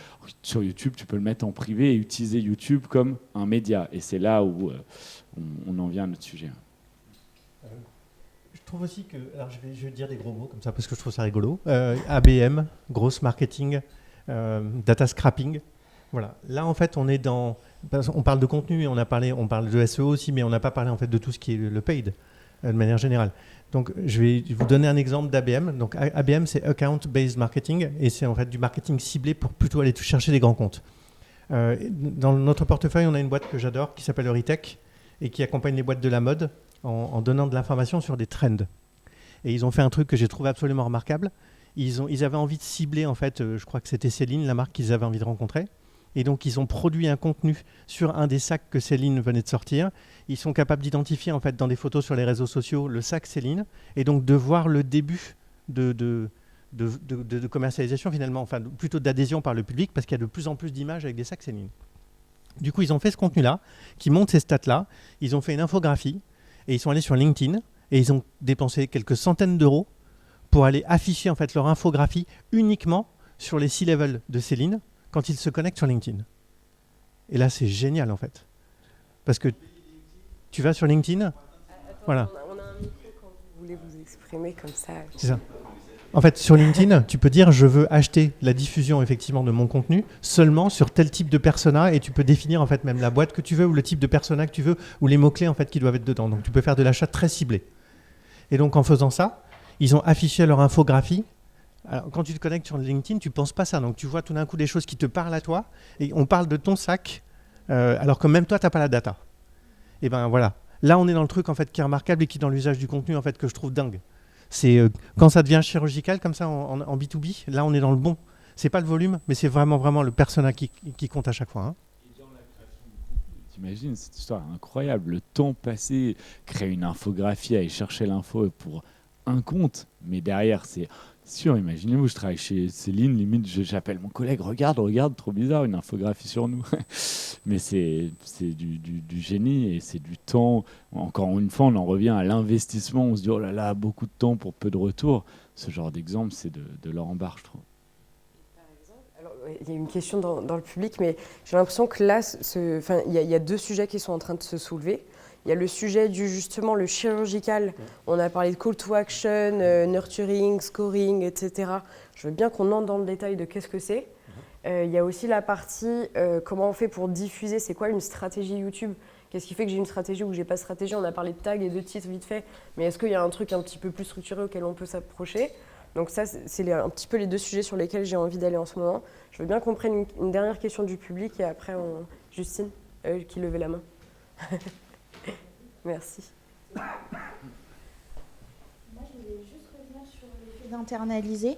Sur YouTube, tu peux le mettre en privé et utiliser YouTube comme un média. Et c'est là où on en vient à notre sujet. Je trouve aussi que... Alors je vais dire des gros mots comme ça parce que je trouve ça rigolo. ABM, gross marketing, data scrapping. Voilà. Là, en fait, on est dans... On parle de contenu et on parle de SEO aussi, mais on n'a pas parlé en fait de tout ce qui est le paid de manière générale. Donc, je vais vous donner un exemple d'ABM. Donc, ABM, c'est Account Based Marketing et c'est en fait du marketing ciblé pour plutôt aller chercher des grands comptes. Dans notre portefeuille, on a une boîte que j'adore qui s'appelle Euritech et qui accompagne les boîtes de la mode en donnant de l'information sur des trends. Et ils ont fait un truc que j'ai trouvé absolument remarquable. Ils avaient envie de cibler, en fait, je crois que c'était Céline, la marque qu'ils avaient envie de rencontrer. Et donc, ils ont produit un contenu sur un des sacs que Céline venait de sortir. Ils sont capables d'identifier, en fait, dans des photos sur les réseaux sociaux, le sac Céline, et donc de voir le début de commercialisation, finalement, enfin, plutôt d'adhésion par le public, parce qu'il y a de plus en plus d'images avec des sacs Céline. Du coup, ils ont fait ce contenu-là, qui montre ces stats-là. Ils ont fait une infographie, et ils sont allés sur LinkedIn, et ils ont dépensé quelques centaines d'euros pour aller afficher, en fait, leur infographie uniquement sur les C-level de Céline, quand ils se connectent sur LinkedIn. Et là, c'est génial, en fait. Parce que tu vas sur LinkedIn, voilà. On a un micro quand vous voulez vous exprimer comme ça. C'est ça. En fait, sur LinkedIn, tu peux dire « je veux acheter la diffusion effectivement de mon contenu seulement sur tel type de persona » et tu peux définir en fait même la boîte que tu veux ou le type de persona que tu veux ou les mots-clés en fait qui doivent être dedans. Donc, tu peux faire de l'achat très ciblé. Et donc, en faisant ça, ils ont affiché leur infographie. Alors, quand tu te connectes sur LinkedIn, tu ne penses pas ça. Donc, tu vois tout d'un coup des choses qui te parlent à toi. Et on parle de ton sac, alors que même toi, tu n'as pas la data. Et bien, voilà. Là, on est dans le truc en fait, qui est remarquable et qui est dans l'usage du contenu en fait, que je trouve dingue. C'est quand ça devient chirurgical, comme ça, en B2B, là, on est dans le bon. Ce n'est pas le volume, mais c'est vraiment le persona qui compte à chaque fois. Hein. T'imagines cette histoire incroyable. Le temps passé, créer une infographie, aller chercher l'info pour un compte. Mais derrière, c'est... sûr, imaginez-vous, je travaille chez Céline, limite j'appelle mon collègue, regarde, trop bizarre, une infographie sur nous. Mais c'est du génie et c'est du temps. Encore une fois, on en revient à l'investissement, on se dit oh là là, beaucoup de temps pour peu de retour. Ce genre d'exemple, c'est de l'or en barre, je trouve. Par exemple, alors, il y a une question dans le public, mais j'ai l'impression que là, il y a deux sujets qui sont en train de se soulever. Il y a le sujet du justement le chirurgical. On a parlé de call to action, nurturing, scoring, etc. Je veux bien qu'on entre dans le détail de qu'est-ce que c'est. Il y a aussi la partie comment on fait pour diffuser, c'est quoi une stratégie YouTube? Qu'est-ce qui fait que j'ai une stratégie ou que j'ai pas de stratégie? On a parlé de tags et de titres vite fait, mais est-ce qu'il y a un truc un petit peu plus structuré auquel on peut s'approcher? Donc ça, c'est un petit peu les deux sujets sur lesquels j'ai envie d'aller en ce moment. Je veux bien qu'on prenne une dernière question du public et après, Justine, qui levait la main. Merci. Moi, je voulais juste revenir sur le fait d'internaliser.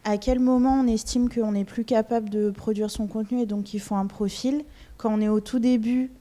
À quel moment on estime qu'on n'est plus capable de produire son contenu et donc il faut un profil? Quand on est au tout début,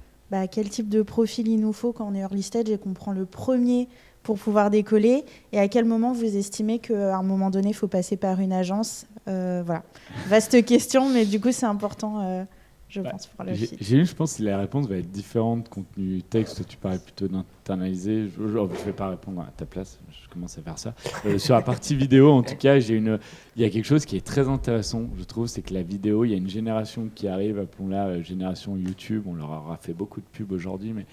quel type de profil il nous faut quand on est early stage et qu'on prend le premier pour pouvoir décoller? Et à quel moment vous estimez qu'à un moment donné, il faut passer par une agence? Voilà. Vaste question, mais du coup, c'est important, je pense, pour le site. Je pense que la réponse va être différente. Contenu texte, tu parlais plutôt d'internaliser. Je ne vais pas répondre à ta place, je commence à faire ça. Sur la partie vidéo, en tout cas, il y a quelque chose qui est très intéressant, je trouve, c'est que la vidéo, il y a une génération qui arrive, appelons-la génération YouTube, on leur aura fait beaucoup de pubs aujourd'hui, mais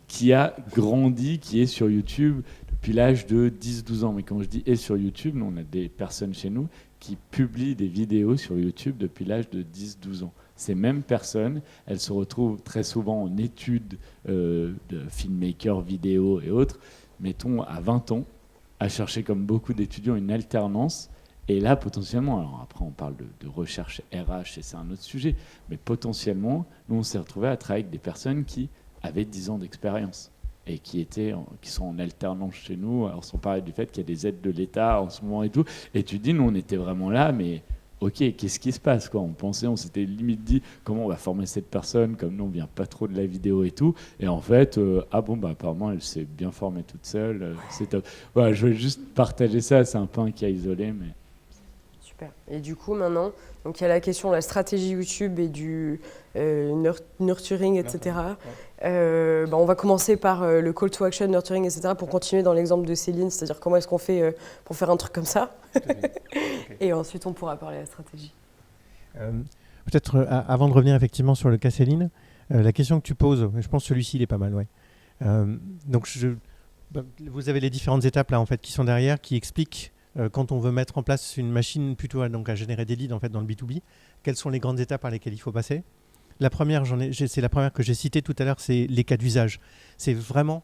qui a grandi, qui est sur YouTube depuis l'âge de 10-12 ans. Mais quand je dis est sur YouTube, nous, on a des personnes chez nous qui publient des vidéos sur YouTube depuis l'âge de 10-12 ans. Ces mêmes personnes, elles se retrouvent très souvent en études de filmmaker, vidéo et autres, mettons à 20 ans, à chercher comme beaucoup d'étudiants une alternance. Et là, potentiellement, alors après on parle de recherche RH et c'est un autre sujet, mais potentiellement, nous on s'est retrouvés à travailler avec des personnes qui avaient 10 ans d'expérience et qui sont en alternance chez nous. Alors sans parler du fait qu'il y a des aides de l'État en ce moment et tout. Et tu dis, nous on était vraiment là, mais ok, qu'est-ce qui se passe quoi? On s'était limite dit comment on va former cette personne, comme nous on vient pas trop de la vidéo et tout. Et en fait, apparemment elle s'est bien formée toute seule. C'est top. Voilà, je voulais juste partager ça, c'est un peu un cas isolé, mais... Super. Et du coup, maintenant, donc il y a la question de la stratégie YouTube et du nurturing, etc. On va commencer par le call to action, nurturing, etc. pour continuer dans l'exemple de Céline, c'est-à-dire comment est-ce qu'on fait pour faire un truc comme ça. Et ensuite, on pourra parler de la stratégie. Peut-être avant de revenir effectivement sur le cas Céline, la question que tu poses, je pense que celui-ci il est pas mal, ouais. Donc vous avez les différentes étapes là en fait qui sont derrière, qui expliquent quand on veut mettre en place une machine plutôt à générer des leads en fait dans le B2B, quelles sont les grandes étapes par lesquelles il faut passer. La première, c'est la première que j'ai citée tout à l'heure, c'est les cas d'usage. C'est vraiment,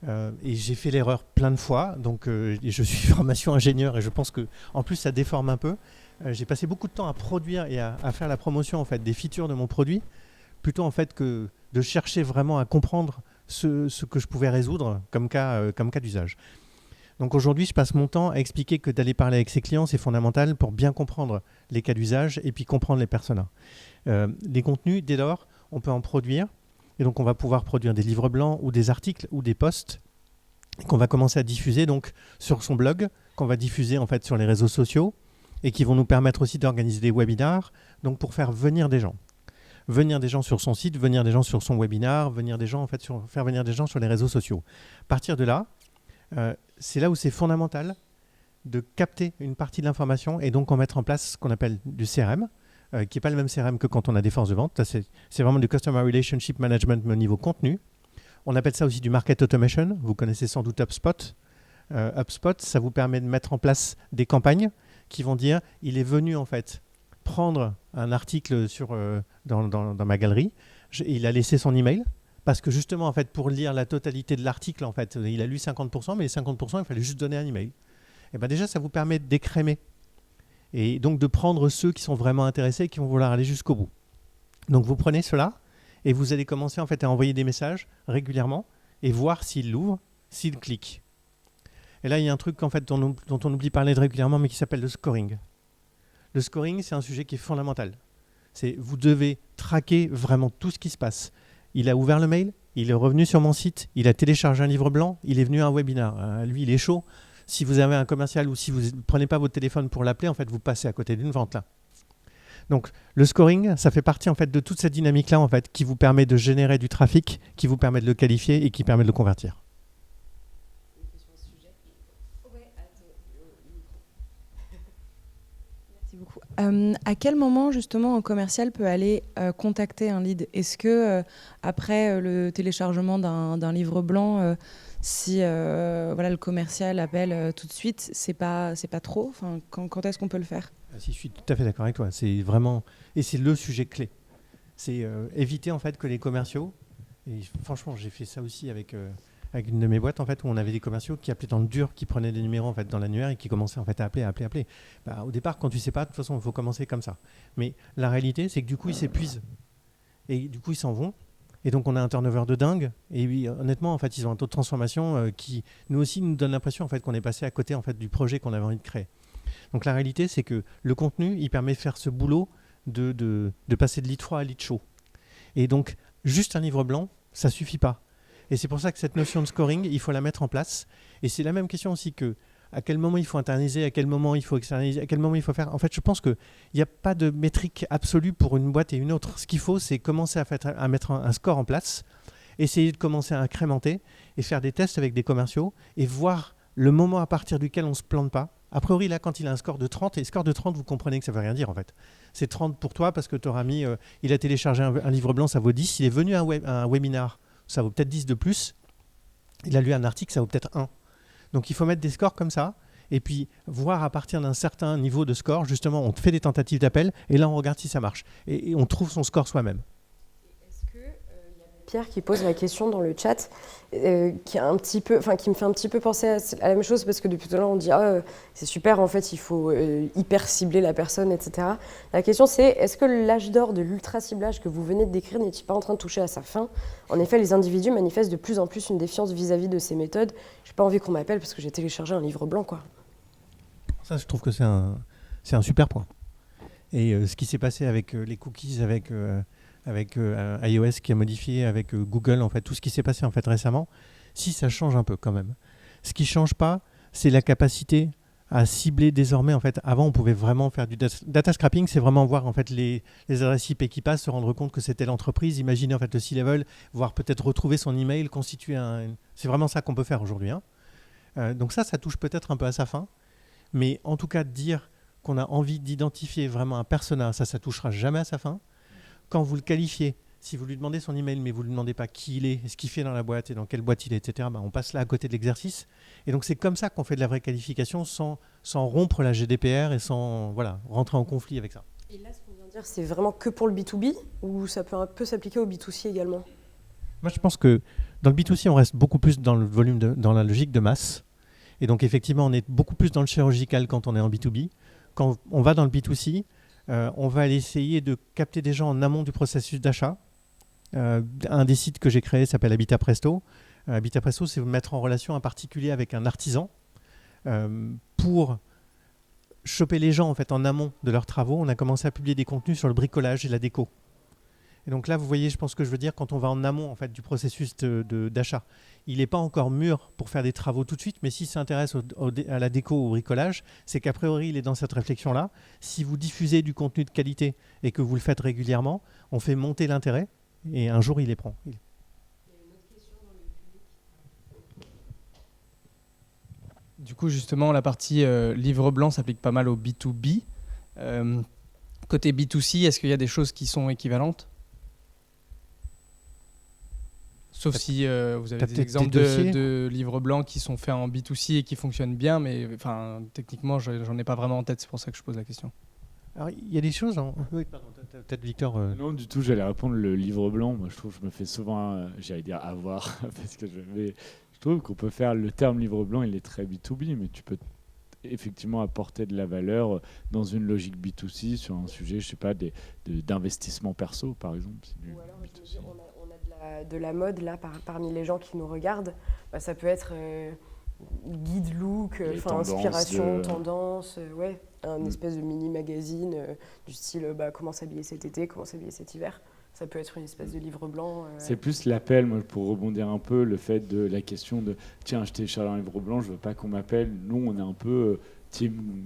et j'ai fait l'erreur plein de fois, donc je suis formation ingénieur et je pense que en plus ça déforme un peu. J'ai passé beaucoup de temps à produire et à faire la promotion en fait des features de mon produit, plutôt en fait que de chercher vraiment à comprendre ce que je pouvais résoudre comme cas d'usage. Donc aujourd'hui, je passe mon temps à expliquer que d'aller parler avec ses clients, c'est fondamental pour bien comprendre les cas d'usage et puis comprendre les personas. Les contenus, dès lors, on peut en produire. Et donc, on va pouvoir produire des livres blancs ou des articles ou des posts qu'on va commencer à diffuser donc, sur son blog, qu'on va diffuser en fait sur les réseaux sociaux et qui vont nous permettre aussi d'organiser des webinars donc pour faire venir des gens. Venir des gens sur son site, venir des gens sur son webinar, faire venir des gens sur les réseaux sociaux. À partir de là, c'est là où c'est fondamental de capter une partie de l'information et donc en mettre en place ce qu'on appelle du CRM, qui n'est pas le même CRM que quand on a des forces de vente. C'est vraiment du Customer Relationship Management mais au niveau contenu. On appelle ça aussi du Market Automation. Vous connaissez sans doute HubSpot. HubSpot, ça vous permet de mettre en place des campagnes qui vont dire il est venu en fait prendre un article dans ma galerie, il a laissé son email. Parce que justement, en fait, pour lire la totalité de l'article, en fait, il a lu 50%, mais les 50%, il fallait juste donner un email. Et bien déjà, ça vous permet d'écrémer. Et donc de prendre ceux qui sont vraiment intéressés et qui vont vouloir aller jusqu'au bout. Donc vous prenez cela et vous allez commencer en fait à envoyer des messages régulièrement et voir s'ils l'ouvrent, s'ils cliquent. Et là, il y a un truc en fait, dont on oublie de parler régulièrement, mais qui s'appelle le scoring. Le scoring, c'est un sujet qui est fondamental. Vous devez traquer vraiment tout ce qui se passe. Il a ouvert le mail, il est revenu sur mon site, il a téléchargé un livre blanc, il est venu à un webinar. Lui, il est chaud. Si vous avez un commercial ou si vous ne prenez pas votre téléphone pour l'appeler, en fait, vous passez à côté d'une vente là. Donc, le scoring, ça fait partie en fait de toute cette dynamique-là en fait, qui vous permet de générer du trafic, qui vous permet de le qualifier et qui permet de le convertir. Merci beaucoup. À quel moment justement un commercial peut aller contacter un lead? Est-ce que après le téléchargement d'un livre blanc, si voilà, le commercial appelle tout de suite, c'est pas trop? Enfin, quand est-ce qu'on peut le faire? Si, je suis tout à fait d'accord avec toi. C'est vraiment, et c'est le sujet clé. C'est éviter en fait que les commerciaux, et franchement j'ai fait ça aussi avec une de mes boîtes en fait, où on avait des commerciaux qui appelaient dans le dur, qui prenaient des numéros en fait dans l'annuaire et qui commençaient en fait à appeler. Bah, au départ, quand tu sais pas, de toute façon il faut commencer comme ça. Mais la réalité c'est que du coup ils s'épuisent et du coup ils s'en vont. Et donc on a un turnover de dingue. Et oui, honnêtement en fait ils ont un taux de transformation qui nous aussi nous donne l'impression en fait qu'on est passé à côté en fait du projet qu'on avait envie de créer. Donc la réalité c'est que le contenu il permet de faire ce boulot de passer de lead froid à lead chaud. Et donc, juste un livre blanc, ça suffit pas. Et c'est pour ça que cette notion de scoring, il faut la mettre en place. Et c'est la même question aussi que à quel moment il faut internaliser, à quel moment il faut externaliser, à quel moment il faut faire. En fait, je pense qu'il n'y a pas de métrique absolue pour une boîte et une autre. Ce qu'il faut, c'est commencer à mettre un score en place, essayer de commencer à incrémenter et faire des tests avec des commerciaux et voir le moment à partir duquel on ne se plante pas. A priori, là, quand il a un score de 30, et score de 30, vous comprenez que ça ne veut rien dire en fait. C'est 30 pour toi parce que tu auras mis, il a téléchargé un livre blanc, ça vaut 10. Il est venu à un webinar, ça vaut peut-être 10 de plus. Il a lu un article, ça vaut peut-être 1. Donc il faut mettre des scores comme ça, et puis voir à partir d'un certain niveau de score, justement, on fait des tentatives d'appel, et là on regarde si ça marche. Et on trouve son score soi-même. Est-ce que y a Pierre qui pose la question dans le chat, qui me fait un petit peu penser à la même chose, parce que depuis tout à l'heure on dit c'est super, en fait il faut hyper cibler la personne, etc. La question c'est, est-ce que l'âge d'or de l'ultra ciblage que vous venez de décrire n'est-il pas en train de toucher à sa fin? En effet, les individus manifestent de plus en plus une défiance vis-à-vis de ces méthodes. J'ai pas envie qu'on m'appelle parce que j'ai téléchargé un livre blanc, quoi. Ça, je trouve que c'est un super point. Et ce qui s'est passé avec les cookies, avec iOS qui a modifié, avec Google, en fait, tout ce qui s'est passé en fait récemment, si ça change un peu quand même. Ce qui change pas, c'est la capacité à cibler désormais. En fait, avant, on pouvait vraiment faire du data scrapping, c'est vraiment voir en fait les adresses IP qui passent, se rendre compte que c'était l'entreprise, imaginer en fait le C-level, voir peut-être retrouver son email, constituer c'est vraiment ça qu'on peut faire aujourd'hui. Donc ça touche peut-être un peu à sa fin, mais en tout cas dire qu'on a envie d'identifier vraiment un persona, ça touchera jamais à sa fin. Quand vous le qualifiez, si vous lui demandez son email, mais vous ne lui demandez pas qui il est, ce qu'il fait dans la boîte et dans quelle boîte il est, etc., on passe là à côté de l'exercice. Et donc c'est comme ça qu'on fait de la vraie qualification sans rompre la GDPR et sans rentrer en conflit avec ça. Et là, ce qu'on vient de dire, c'est vraiment que pour le B2B ou ça peut un peu s'appliquer au B2C également? Moi, je pense que dans le B2C, on reste beaucoup plus dans le volume, dans la logique de masse. Et donc effectivement, on est beaucoup plus dans le chirurgical quand on est en B2B. Quand on va dans le B2C, on va aller essayer de capter des gens en amont du processus d'achat. Un des sites que j'ai créé s'appelle Habitat Presto. Habitat Presto, c'est mettre en relation un particulier avec un artisan pour choper les gens en fait en amont de leurs travaux. On a commencé à publier des contenus sur le bricolage et la déco. Et donc là, vous voyez, je pense que je veux dire, quand on va en amont en fait, du processus d'achat, il n'est pas encore mûr pour faire des travaux tout de suite, mais s'il s'intéresse à la déco ou au bricolage, c'est qu'a priori, il est dans cette réflexion-là. Si vous diffusez du contenu de qualité et que vous le faites régulièrement, on fait monter l'intérêt et un jour, il les prend. Du coup, justement, la partie livre blanc s'applique pas mal au B2B. Côté B2C, est-ce qu'il y a des choses qui sont équivalentes ? Sauf si vous avez des exemples de livres blancs qui sont faits en B2C et qui fonctionnent bien, mais techniquement, j'en ai pas vraiment en tête, c'est pour ça que je pose la question. Alors, il y a des choses... Oui, pardon, peut-être Victor... Non, du tout, j'allais répondre le livre blanc. Moi, je trouve que je me fais souvent, j'allais dire avoir, parce que je trouve qu'on peut faire le terme livre blanc, il est très B2B, mais tu peux effectivement apporter de la valeur dans une logique B2C sur un sujet, je sais pas, d'investissement perso, par exemple. Ou alors, B2C. On a de la mode, là, parmi les gens qui nous regardent. Ça peut être guide look, inspiration, tendance, un espèce de mini-magazine du style comment s'habiller cet été, comment s'habiller cet hiver. Ça peut être une espèce de livre blanc. C'est plus l'appel, moi, pour rebondir un peu, le fait de la question de « Tiens, je télécharge un livre blanc, je veux pas qu'on m'appelle ». Nous, on est un peu team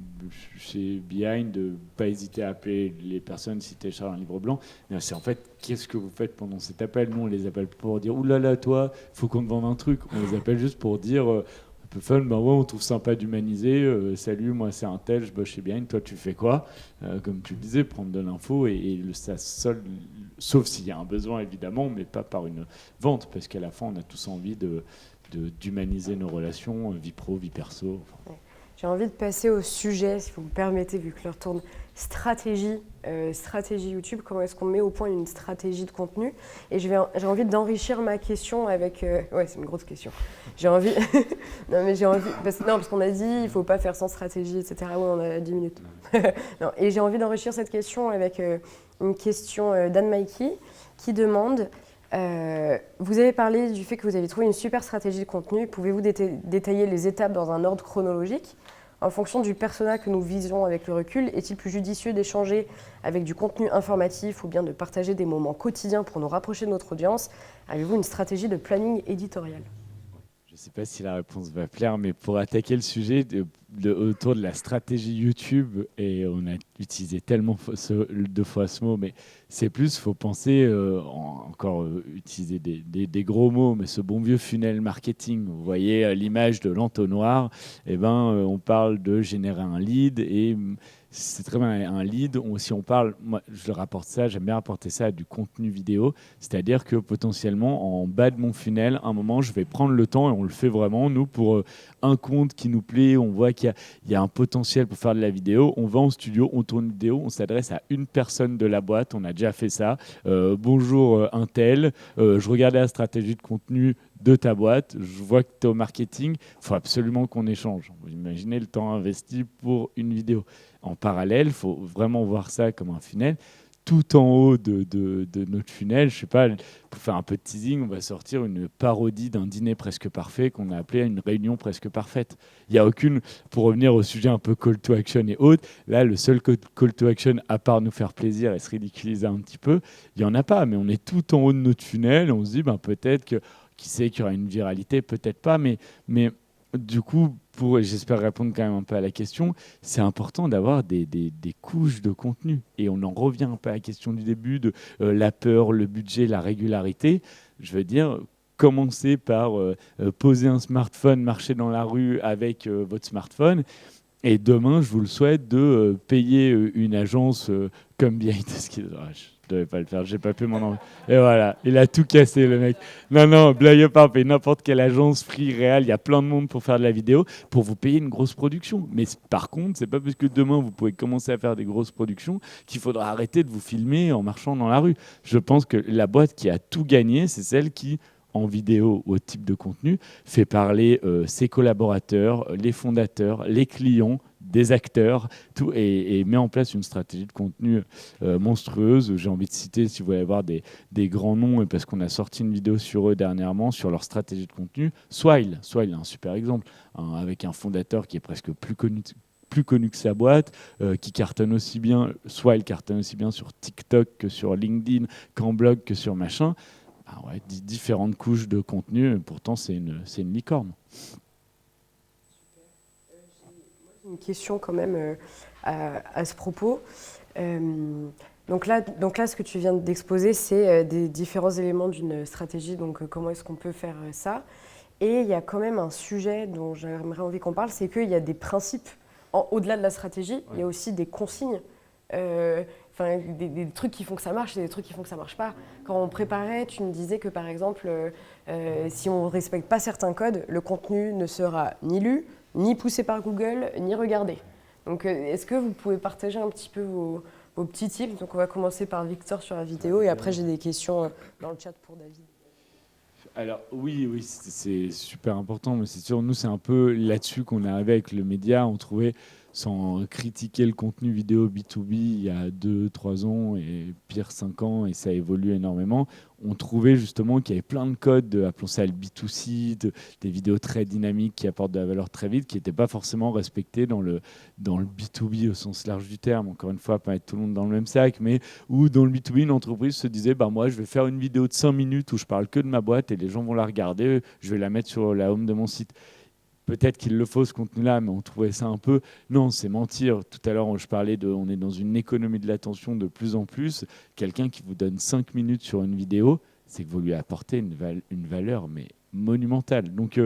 chez Behind de ne pas hésiter à appeler les personnes si téléchargent un livre blanc. Mais c'est en fait, qu'est-ce que vous faites pendant cet appel ? Nous, on les appelle pour dire « Ouh là là, toi, il faut qu'on te vende un truc ». On les appelle juste pour dire peu fun, ben ouais, on trouve sympa d'humaniser. Salut, moi c'est un tel, je bosse chez Behind, toi tu fais quoi? Comme tu le disais, prendre de l'info ça solde, sauf s'il y a un besoin évidemment, mais pas par une vente, parce qu'à la fin on a tous envie d'humaniser nos relations, vie pro, vie perso. Enfin. J'ai envie de passer au sujet, si vous me permettez, vu que l'heure tourne. Stratégie YouTube, comment est-ce qu'on met au point une stratégie de contenu? Et j'ai envie d'enrichir ma question avec... ouais, c'est une grosse question. J'ai envie... parce qu'on a dit, il ne faut pas faire sans stratégie, etc. Ouais, on a 10 minutes. Non, et j'ai envie d'enrichir cette question avec une question d'Anne Mikey qui demande... vous avez parlé du fait que vous avez trouvé une super stratégie de contenu. Pouvez-vous détailler les étapes dans un ordre chronologique? En fonction du persona que nous visons avec le recul, est-il plus judicieux d'échanger avec du contenu informatif ou bien de partager des moments quotidiens pour nous rapprocher de notre audience? Avez-vous une stratégie de planning éditorial? Je ne sais pas si la réponse va plaire, mais pour attaquer le sujet autour de la stratégie YouTube, et on a utilisé tellement deux fois ce mot, mais c'est plus, il faut penser, utiliser des gros mots, mais ce bon vieux funnel marketing. Vous voyez l'image de l'entonnoir, on parle de générer un lead, et c'est très bien un lead. Si on parle, moi je rapporte ça, j'aime bien rapporter ça à du contenu vidéo, c'est-à-dire que potentiellement en bas de mon funnel, à un moment je vais prendre le temps, et on le fait vraiment, nous, pour un compte qui nous plaît, on voit qu'il y a un potentiel pour faire de la vidéo, on va en studio, on tourne une vidéo, on s'adresse à une personne de la boîte, on a déjà fait ça. Bonjour un tel, je regardais la stratégie de contenu de ta boîte, je vois que tu es au marketing, il faut absolument qu'on échange. Vous imaginez le temps investi pour une vidéo. En parallèle, il faut vraiment voir ça comme un funnel. Tout en haut de notre funnel, je sais pas, pour faire un peu de teasing, on va sortir une parodie d'un dîner presque parfait qu'on a appelé une réunion presque parfaite. Il n'y a aucune, pour revenir au sujet un peu call to action et autres, là, le seul call to action, à part nous faire plaisir et se ridiculiser un petit peu, il n'y en a pas. Mais on est tout en haut de notre funnel, on se dit, peut-être que, qui sait qu'il y aura une viralité, peut-être pas, mais du coup, j'espère répondre quand même un peu à la question, c'est important d'avoir des couches de contenu. Et on en revient un peu à la question du début de la peur, le budget, la régularité. Je veux dire, commencez par poser un smartphone, marcher dans la rue avec votre smartphone. Et demain, je vous le souhaite, de payer une agence comme Behind the Skills. Je devais pas le faire, j'ai pas pu m'en enlever. Et voilà, il a tout cassé le mec. Non, blague à part, paye n'importe quelle agence, free, réel, il y a plein de monde pour faire de la vidéo, pour vous payer une grosse production. Mais par contre, c'est pas parce que demain vous pouvez commencer à faire des grosses productions qu'il faudra arrêter de vous filmer en marchant dans la rue. Je pense que la boîte qui a tout gagné, c'est celle qui, en vidéo ou au type de contenu, fait parler ses collaborateurs, les fondateurs, les clients, des acteurs, tout, et met en place une stratégie de contenu monstrueuse. J'ai envie de citer, si vous voulez avoir des grands noms, et parce qu'on a sorti une vidéo sur eux dernièrement, sur leur stratégie de contenu, Swile est un super exemple, avec un fondateur qui est presque plus connu que sa boîte, qui cartonne aussi bien, Swile cartonne aussi bien sur TikTok que sur LinkedIn, qu'en blog, que sur machin. Différentes couches de contenu, pourtant c'est une licorne. Une question quand même à ce propos. Donc là, ce que tu viens d'exposer, c'est des différents éléments d'une stratégie, donc comment est-ce qu'on peut faire ça. Et il y a quand même un sujet dont j'aimerais envie qu'on parle, c'est qu'il y a des principes, au-delà de la stratégie, il y a aussi des consignes. Des trucs qui font que ça marche et des trucs qui font que ça marche pas. Quand on préparait, tu me disais que par exemple, si on ne respecte pas certains codes, le contenu ne sera ni lu, ni poussé par Google, ni regardé. Donc est-ce que vous pouvez partager un petit peu vos petits tips? Donc on va commencer par Victor sur la vidéo et après j'ai des questions dans le chat pour David. Alors oui, c'est super important, mais c'est sûr, nous c'est un peu là-dessus qu'on est arrivé avec le média. On trouvait, sans critiquer le contenu vidéo B2B il y a 2-3 ans et pire 5 ans, et ça évolue énormément, on trouvait justement qu'il y avait plein de codes, appelons ça le B2C, des vidéos très dynamiques qui apportent de la valeur très vite, qui n'étaient pas forcément respectées dans le B2B au sens large du terme. Encore une fois, pas mettre tout le monde dans le même sac, mais où dans le B2B, une entreprise se disait moi je vais faire une vidéo de 5 minutes où je parle que de ma boîte et les gens vont la regarder, je vais la mettre sur la home de mon site. Peut-être qu'il le faut ce contenu-là, mais on trouvait ça un peu... Non, c'est mentir. Tout à l'heure, je parlais on est dans une économie de l'attention de plus en plus. Quelqu'un qui vous donne 5 minutes sur une vidéo, c'est que vous lui apportez une valeur mais monumentale. Donc,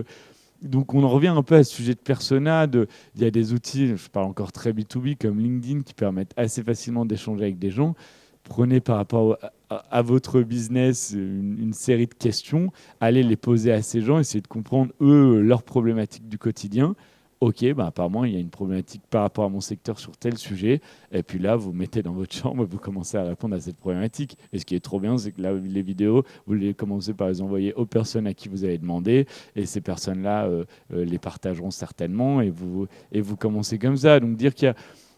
Donc on en revient un peu à ce sujet de persona. Il y a des outils, je parle encore très B2B, comme LinkedIn, qui permettent assez facilement d'échanger avec des gens. Prenez par rapport à votre business une série de questions, allez les poser à ces gens, essayez de comprendre, eux, leurs problématiques du quotidien. Ok, apparemment, il y a une problématique par rapport à mon secteur sur tel sujet. Et puis là, vous mettez dans votre chambre et vous commencez à répondre à cette problématique. Et ce qui est trop bien, c'est que là, les vidéos, vous les commencez par les envoyer aux personnes à qui vous avez demandé. Et ces personnes-là les partageront certainement. Et vous commencez comme ça. Donc dire qu'il y a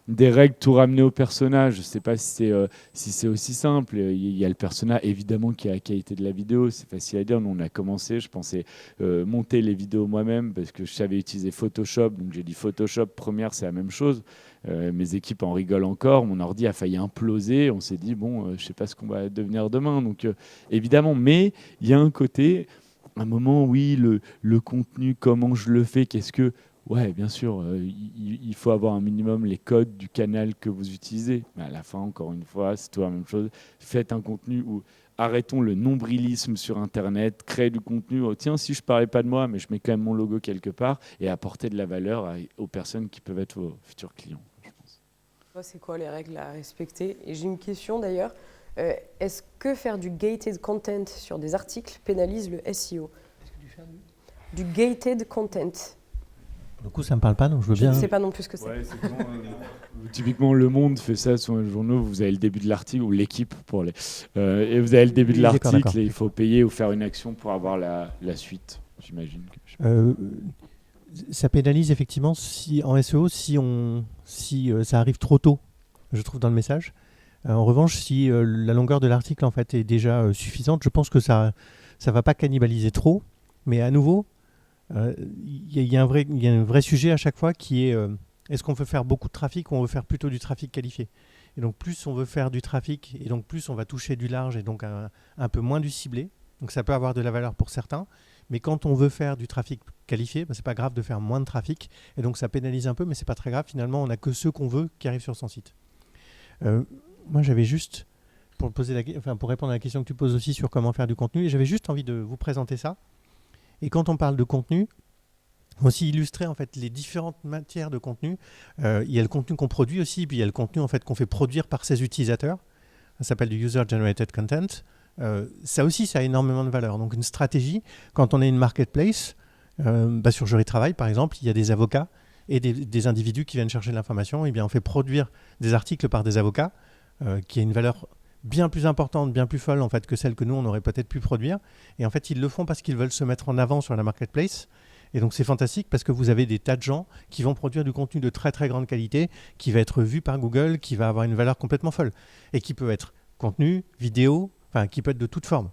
des règles tout ramener au personnage, je ne sais pas si c'est aussi simple. Il y a le persona, évidemment, qui a la qualité de la vidéo. C'est facile à dire. Nous, on a commencé, je pensais monter les vidéos moi-même parce que je savais utiliser Photoshop. Donc, j'ai dit Photoshop, première, c'est la même chose. Mes équipes en rigolent encore. Mon ordi a failli imploser. On s'est dit, bon, je ne sais pas ce qu'on va devenir demain. Donc, évidemment, mais il y a un côté, un moment, oui, le contenu, comment je le fais, qu'est-ce que... Ouais, bien sûr, il faut avoir un minimum les codes du canal que vous utilisez. Mais à la fin, encore une fois, c'est toujours la même chose. Faites un contenu où arrêtons le nombrilisme sur Internet, créez du contenu. Oh, tiens, si je ne parlais pas de moi, mais je mets quand même mon logo quelque part et apporter de la valeur aux personnes qui peuvent être vos futurs clients, je pense. C'est quoi les règles à respecter? Et j'ai une question d'ailleurs. Est-ce que faire du gated content sur des articles pénalise le SEO? Est-ce que tu fais du gated content? Du coup, ça ne me parle pas, donc je veux bien... Je ne sais pas non plus ce que c'est. Ouais, typiquement, Le Monde fait ça sur les journaux. Vous avez le début de l'article, ou l'équipe pour les... et vous avez le début de l'article et il faut payer ou faire une action pour avoir la suite, j'imagine. Ça pénalise effectivement en SEO si ça arrive trop tôt, je trouve, dans le message. En revanche, si la longueur de l'article en fait, est déjà suffisante, je pense que ça ne va pas cannibaliser trop. Mais à nouveau, il y a un vrai sujet à chaque fois qui est est-ce qu'on veut faire beaucoup de trafic ou on veut faire plutôt du trafic qualifié? Et donc plus on veut faire du trafic et donc plus on va toucher du large et donc un peu moins du ciblé. Donc ça peut avoir de la valeur pour certains. Mais quand on veut faire du trafic qualifié, c'est pas grave de faire moins de trafic. Et donc ça pénalise un peu, mais c'est pas très grave. Finalement, on n'a que ceux qu'on veut qui arrivent sur son site. Moi, j'avais juste, pour répondre à la question que tu poses aussi sur comment faire du contenu, j'avais juste envie de vous présenter ça. Et quand on parle de contenu, aussi illustrer en fait les différentes matières de contenu. Il y a le contenu qu'on produit aussi, puis il y a le contenu en fait qu'on fait produire par ses utilisateurs. Ça s'appelle du user-generated content. Ça aussi, ça a énormément de valeur. Donc une stratégie, quand on est une marketplace, sur Jury Travail par exemple, il y a des avocats et des individus qui viennent chercher de l'information. Et bien on fait produire des articles par des avocats qui a une valeur bien plus importante, bien plus folle en fait que celle que nous on aurait peut-être pu produire. Et en fait ils le font parce qu'ils veulent se mettre en avant sur la marketplace. Et donc c'est fantastique parce que vous avez des tas de gens qui vont produire du contenu de très très grande qualité, qui va être vu par Google, qui va avoir une valeur complètement folle et qui peut être contenu, vidéo, enfin qui peut être de toute forme.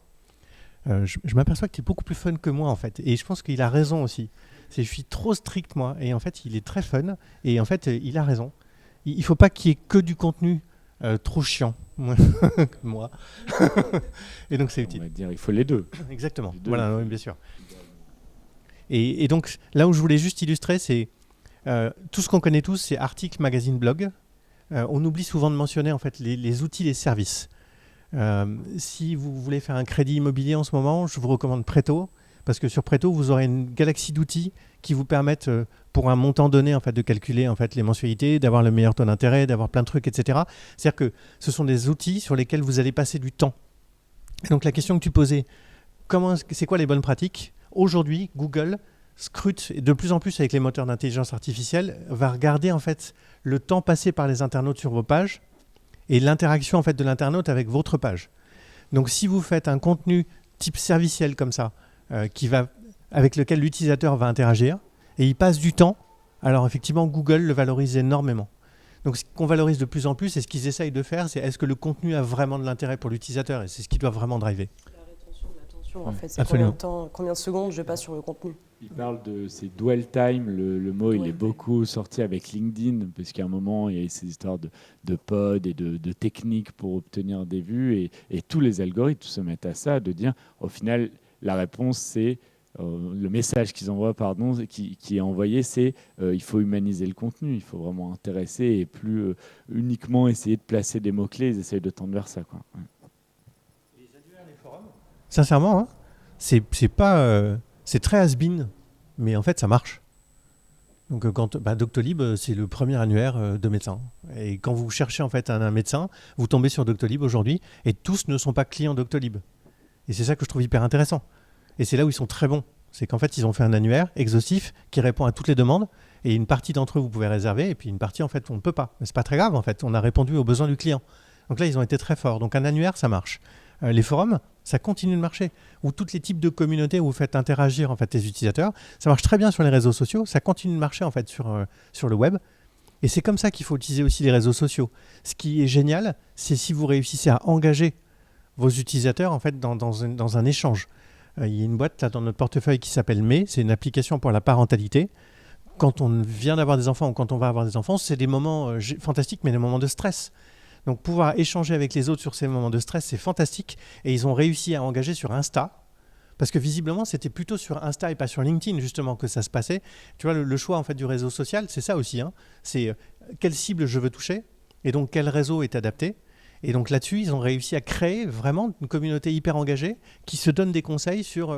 Je m'aperçois que tu es beaucoup plus fun que moi en fait, et je pense qu'il a raison aussi. Je suis trop strict moi, et en fait il est très fun, et en fait il a raison. Il ne faut pas qu'il y ait que du contenu trop chiant, moi. Et donc c'est utile. On va dire il faut les deux. Exactement. Les deux. Voilà, oui, bien sûr. Et donc là où je voulais juste illustrer, c'est tout ce qu'on connaît tous, c'est articles, magazines, blogs. On oublie souvent de mentionner en fait les outils, les services. Si vous voulez faire un crédit immobilier en ce moment, je vous recommande Preto, parce que sur Preto, vous aurez une galaxie d'outils qui vous permettent, pour un montant donné, en fait, de calculer en fait, les mensualités, d'avoir le meilleur taux d'intérêt, d'avoir plein de trucs, etc. C'est-à-dire que ce sont des outils sur lesquels vous allez passer du temps. Et donc la question que tu posais, c'est quoi les bonnes pratiques? Aujourd'hui, Google scrute, et de plus en plus avec les moteurs d'intelligence artificielle, va regarder en fait, le temps passé par les internautes sur vos pages et l'interaction en fait, de l'internaute avec votre page. Donc si vous faites un contenu type serviciel comme ça, avec lequel l'utilisateur va interagir, et il passe du temps, alors effectivement Google le valorise énormément. Donc ce qu'on valorise de plus en plus, et ce qu'ils essayent de faire, c'est est-ce que le contenu a vraiment de l'intérêt pour l'utilisateur, et c'est ce qui doit vraiment driver. La rétention de l'attention, en fait, c'est combien de secondes je passe sur le contenu. Il parle de ces dwell time, le mot il est beaucoup sorti avec LinkedIn, parce qu'à un moment il y a ces histoires de pod et de techniques pour obtenir des vues, et tous les algorithmes se mettent à ça, de dire au final la réponse c'est, le message qu'ils envoient, qui est envoyé, c'est il faut humaniser le contenu, il faut vraiment intéresser et plus uniquement essayer de placer des mots-clés, ils essayent de tendre vers ça. Quoi. Ouais. Les annuaires, les forums, sincèrement, hein, c'est très has-been. mais en fait, ça marche. Donc, Doctolib, c'est le premier annuaire de médecins. Et quand vous cherchez en fait un médecin, vous tombez sur Doctolib aujourd'hui, et tous ne sont pas clients Doctolib. Et c'est ça que je trouve hyper intéressant. Et c'est là où ils sont très bons. C'est qu'en fait, ils ont fait un annuaire exhaustif qui répond à toutes les demandes. Et une partie d'entre eux, vous pouvez réserver, et puis une partie, en fait, on ne peut pas. Mais c'est pas très grave, en fait. On a répondu aux besoins du client. Donc là, ils ont été très forts. Donc un annuaire, ça marche. Les forums, ça continue de marcher. Ou tous les types de communautés où vous faites interagir en fait les utilisateurs, ça marche très bien sur les réseaux sociaux. Ça continue de marcher en fait sur le web. Et c'est comme ça qu'il faut utiliser aussi les réseaux sociaux. Ce qui est génial, c'est si vous réussissez à engager vos utilisateurs en fait dans un échange. Il y a une boîte là dans notre portefeuille qui s'appelle May. C'est une application pour la parentalité. Quand on vient d'avoir des enfants ou quand on va avoir des enfants, c'est des moments fantastiques, mais des moments de stress. Donc pouvoir échanger avec les autres sur ces moments de stress, c'est fantastique. Et ils ont réussi à engager sur Insta, parce que visiblement, c'était plutôt sur Insta et pas sur LinkedIn, justement, que ça se passait. Tu vois, le choix en fait, du réseau social, c'est ça aussi. C'est quelle cible je veux toucher, et donc quel réseau est adapté. Et donc là-dessus, ils ont réussi à créer vraiment une communauté hyper engagée qui se donne des conseils sur,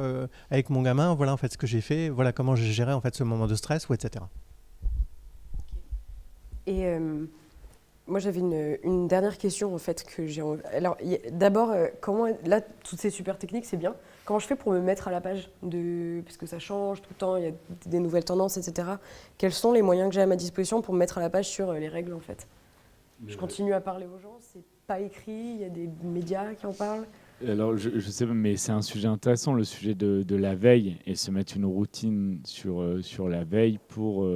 avec mon gamin, voilà en fait ce que j'ai fait, voilà comment j'ai géré en fait ce moment de stress, ou etc. Et moi, j'avais une dernière question, en fait, que j'ai... Alors, d'abord, comment... Là, toutes ces super techniques, c'est bien. Comment je fais pour me mettre à la page parce que ça change tout le temps, il y a des nouvelles tendances, etc. Quels sont les moyens que j'ai à ma disposition pour me mettre à la page sur les règles, en fait ? Je continue à parler aux gens, c'est pas écrit, il y a des médias qui en parlent. Alors, je sais, mais c'est un sujet intéressant, le sujet de la veille, et se mettre une routine sur la veille pour...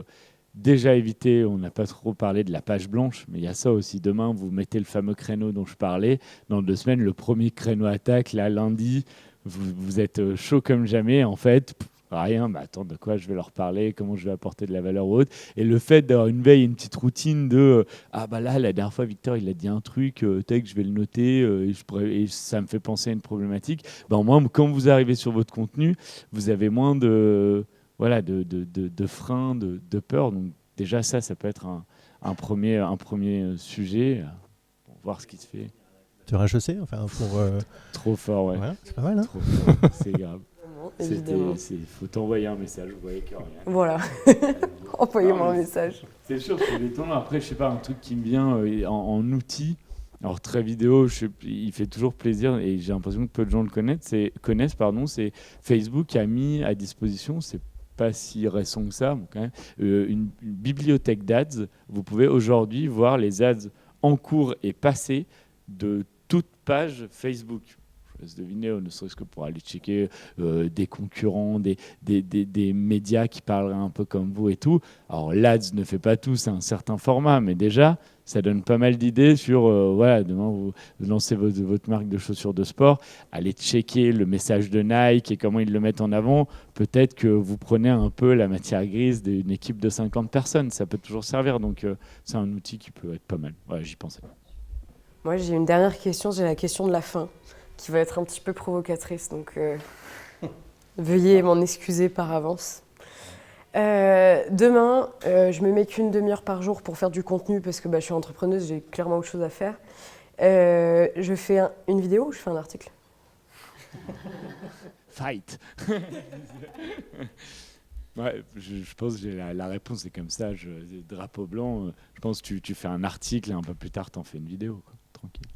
déjà éviter, on n'a pas trop parlé de la page blanche, mais il y a ça aussi. Demain, vous mettez le fameux créneau dont je parlais. Dans 2 semaines, le premier créneau attaque, là, lundi, vous êtes chaud comme jamais. En fait, rien, attends, de quoi je vais leur parler, comment je vais apporter de la valeur ou autre. Et le fait d'avoir une veille, une petite routine de là, la dernière fois, Victor, il a dit un truc, je vais le noter, et ça me fait penser à une problématique. Au moins, quand vous arrivez sur votre contenu, vous avez moins de freins, de peur. Donc déjà, ça peut être un premier sujet pour voir ce qui se fait. Tu auras HEC, enfin pour... Trop fort, ouais. C'est pas mal, hein. Trop fort, c'est grave. Évidemment. Faut t'envoyer un message, vous voyez, Corian. Voilà. Envoyez-moi un message. C'est sûr, c'est détonnant. Après, je sais pas, un truc qui me vient en outil. Alors, très vidéo, il fait toujours plaisir et j'ai l'impression que peu de gens le connaissent. C'est Facebook qui a mis à disposition, c'est pas si récent que ça, quand même, une bibliothèque d'ads. Vous pouvez aujourd'hui voir les ads en cours et passés de toute page Facebook. Je laisse deviner, ne serait-ce que pour aller checker des concurrents, des médias qui parleraient un peu comme vous et tout. Alors, l'ADS ne fait pas tout, c'est un certain format, mais déjà, ça donne pas mal d'idées sur, demain, vous lancez votre marque de chaussures de sport, allez checker le message de Nike et comment ils le mettent en avant. Peut-être que vous prenez un peu la matière grise d'une équipe de 50 personnes. Ça peut toujours servir, donc c'est un outil qui peut être pas mal. Voilà, j'y pensais. Moi, j'ai une dernière question, j'ai la question de la fin, qui va être un petit peu provocatrice, donc veuillez m'en excuser par avance. Demain, je me mets qu'une demi-heure par jour pour faire du contenu parce que je suis entrepreneuse, j'ai clairement autre chose à faire. Je fais une vidéo ou je fais un article ? Fight. Ouais, je pense que la réponse est comme ça. Drapeau blanc, je pense que tu fais un article et un peu plus tard, tu en fais une vidéo. Quoi. Tranquille.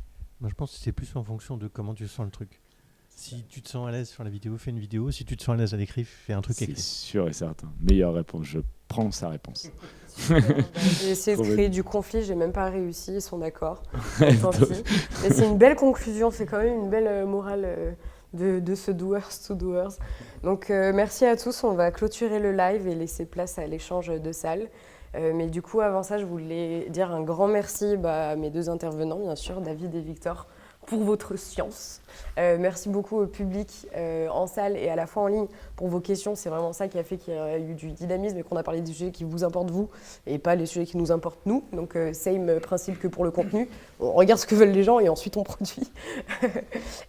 Moi, je pense que c'est plus en fonction de comment tu sens le truc. Si tu te sens à l'aise sur la vidéo, fais une vidéo. Si tu te sens à l'aise à l'écrit, fais un truc écrit. C'est sûr et certain. Meilleure réponse. Je prends sa réponse. J'ai essayé de créer du conflit, j'ai même pas réussi, ils sont d'accord. Tant pis. Mais c'est une belle conclusion, c'est quand même une belle morale de ce Doers to Doers. Donc merci à tous, on va clôturer le live et laisser place à l'échange de salles. Mais du coup, avant ça, je voulais dire un grand merci à mes 2 intervenants, bien sûr, David et Victor, pour votre science. Merci beaucoup au public en salle et à la fois en ligne pour vos questions. C'est vraiment ça qui a fait qu'il y a eu du dynamisme et qu'on a parlé des sujets qui vous importent vous et pas les sujets qui nous importent nous. Donc same principe que pour le contenu. On regarde ce que veulent les gens et ensuite on produit.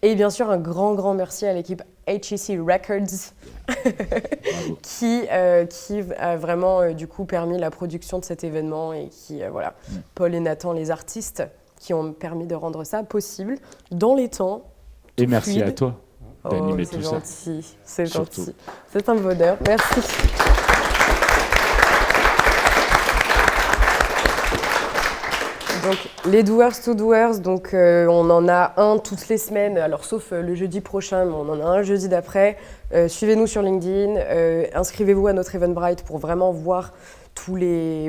Et bien sûr, un grand merci à l'équipe HEC Records qui a vraiment du coup permis la production de cet événement et qui, Paul et Nathan, les artistes, qui ont permis de rendre ça possible dans les temps. Et merci fluide. à toi. d'animer tout ça. C'est gentil. C'est un bonheur. Merci. Donc, les Doers to Doers, donc, on en a un toutes les semaines, alors sauf le jeudi prochain, mais on en a un jeudi d'après. Suivez-nous sur LinkedIn, inscrivez-vous à notre Eventbrite pour vraiment voir tous les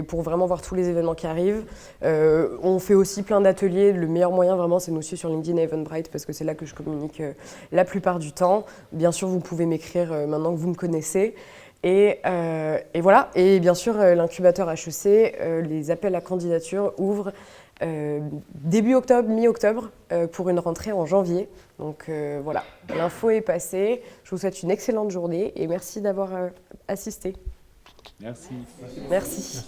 événements qui arrivent. On fait aussi plein d'ateliers. Le meilleur moyen vraiment, c'est de nous suivre sur LinkedIn et Eventbrite parce que c'est là que je communique la plupart du temps. Bien sûr, vous pouvez m'écrire maintenant que vous me connaissez. Et voilà. Et bien sûr, l'incubateur HEC, les appels à candidature ouvrent début octobre, mi-octobre, pour une rentrée en janvier. Donc voilà, l'info est passée. Je vous souhaite une excellente journée et merci d'avoir assisté. Merci. Merci.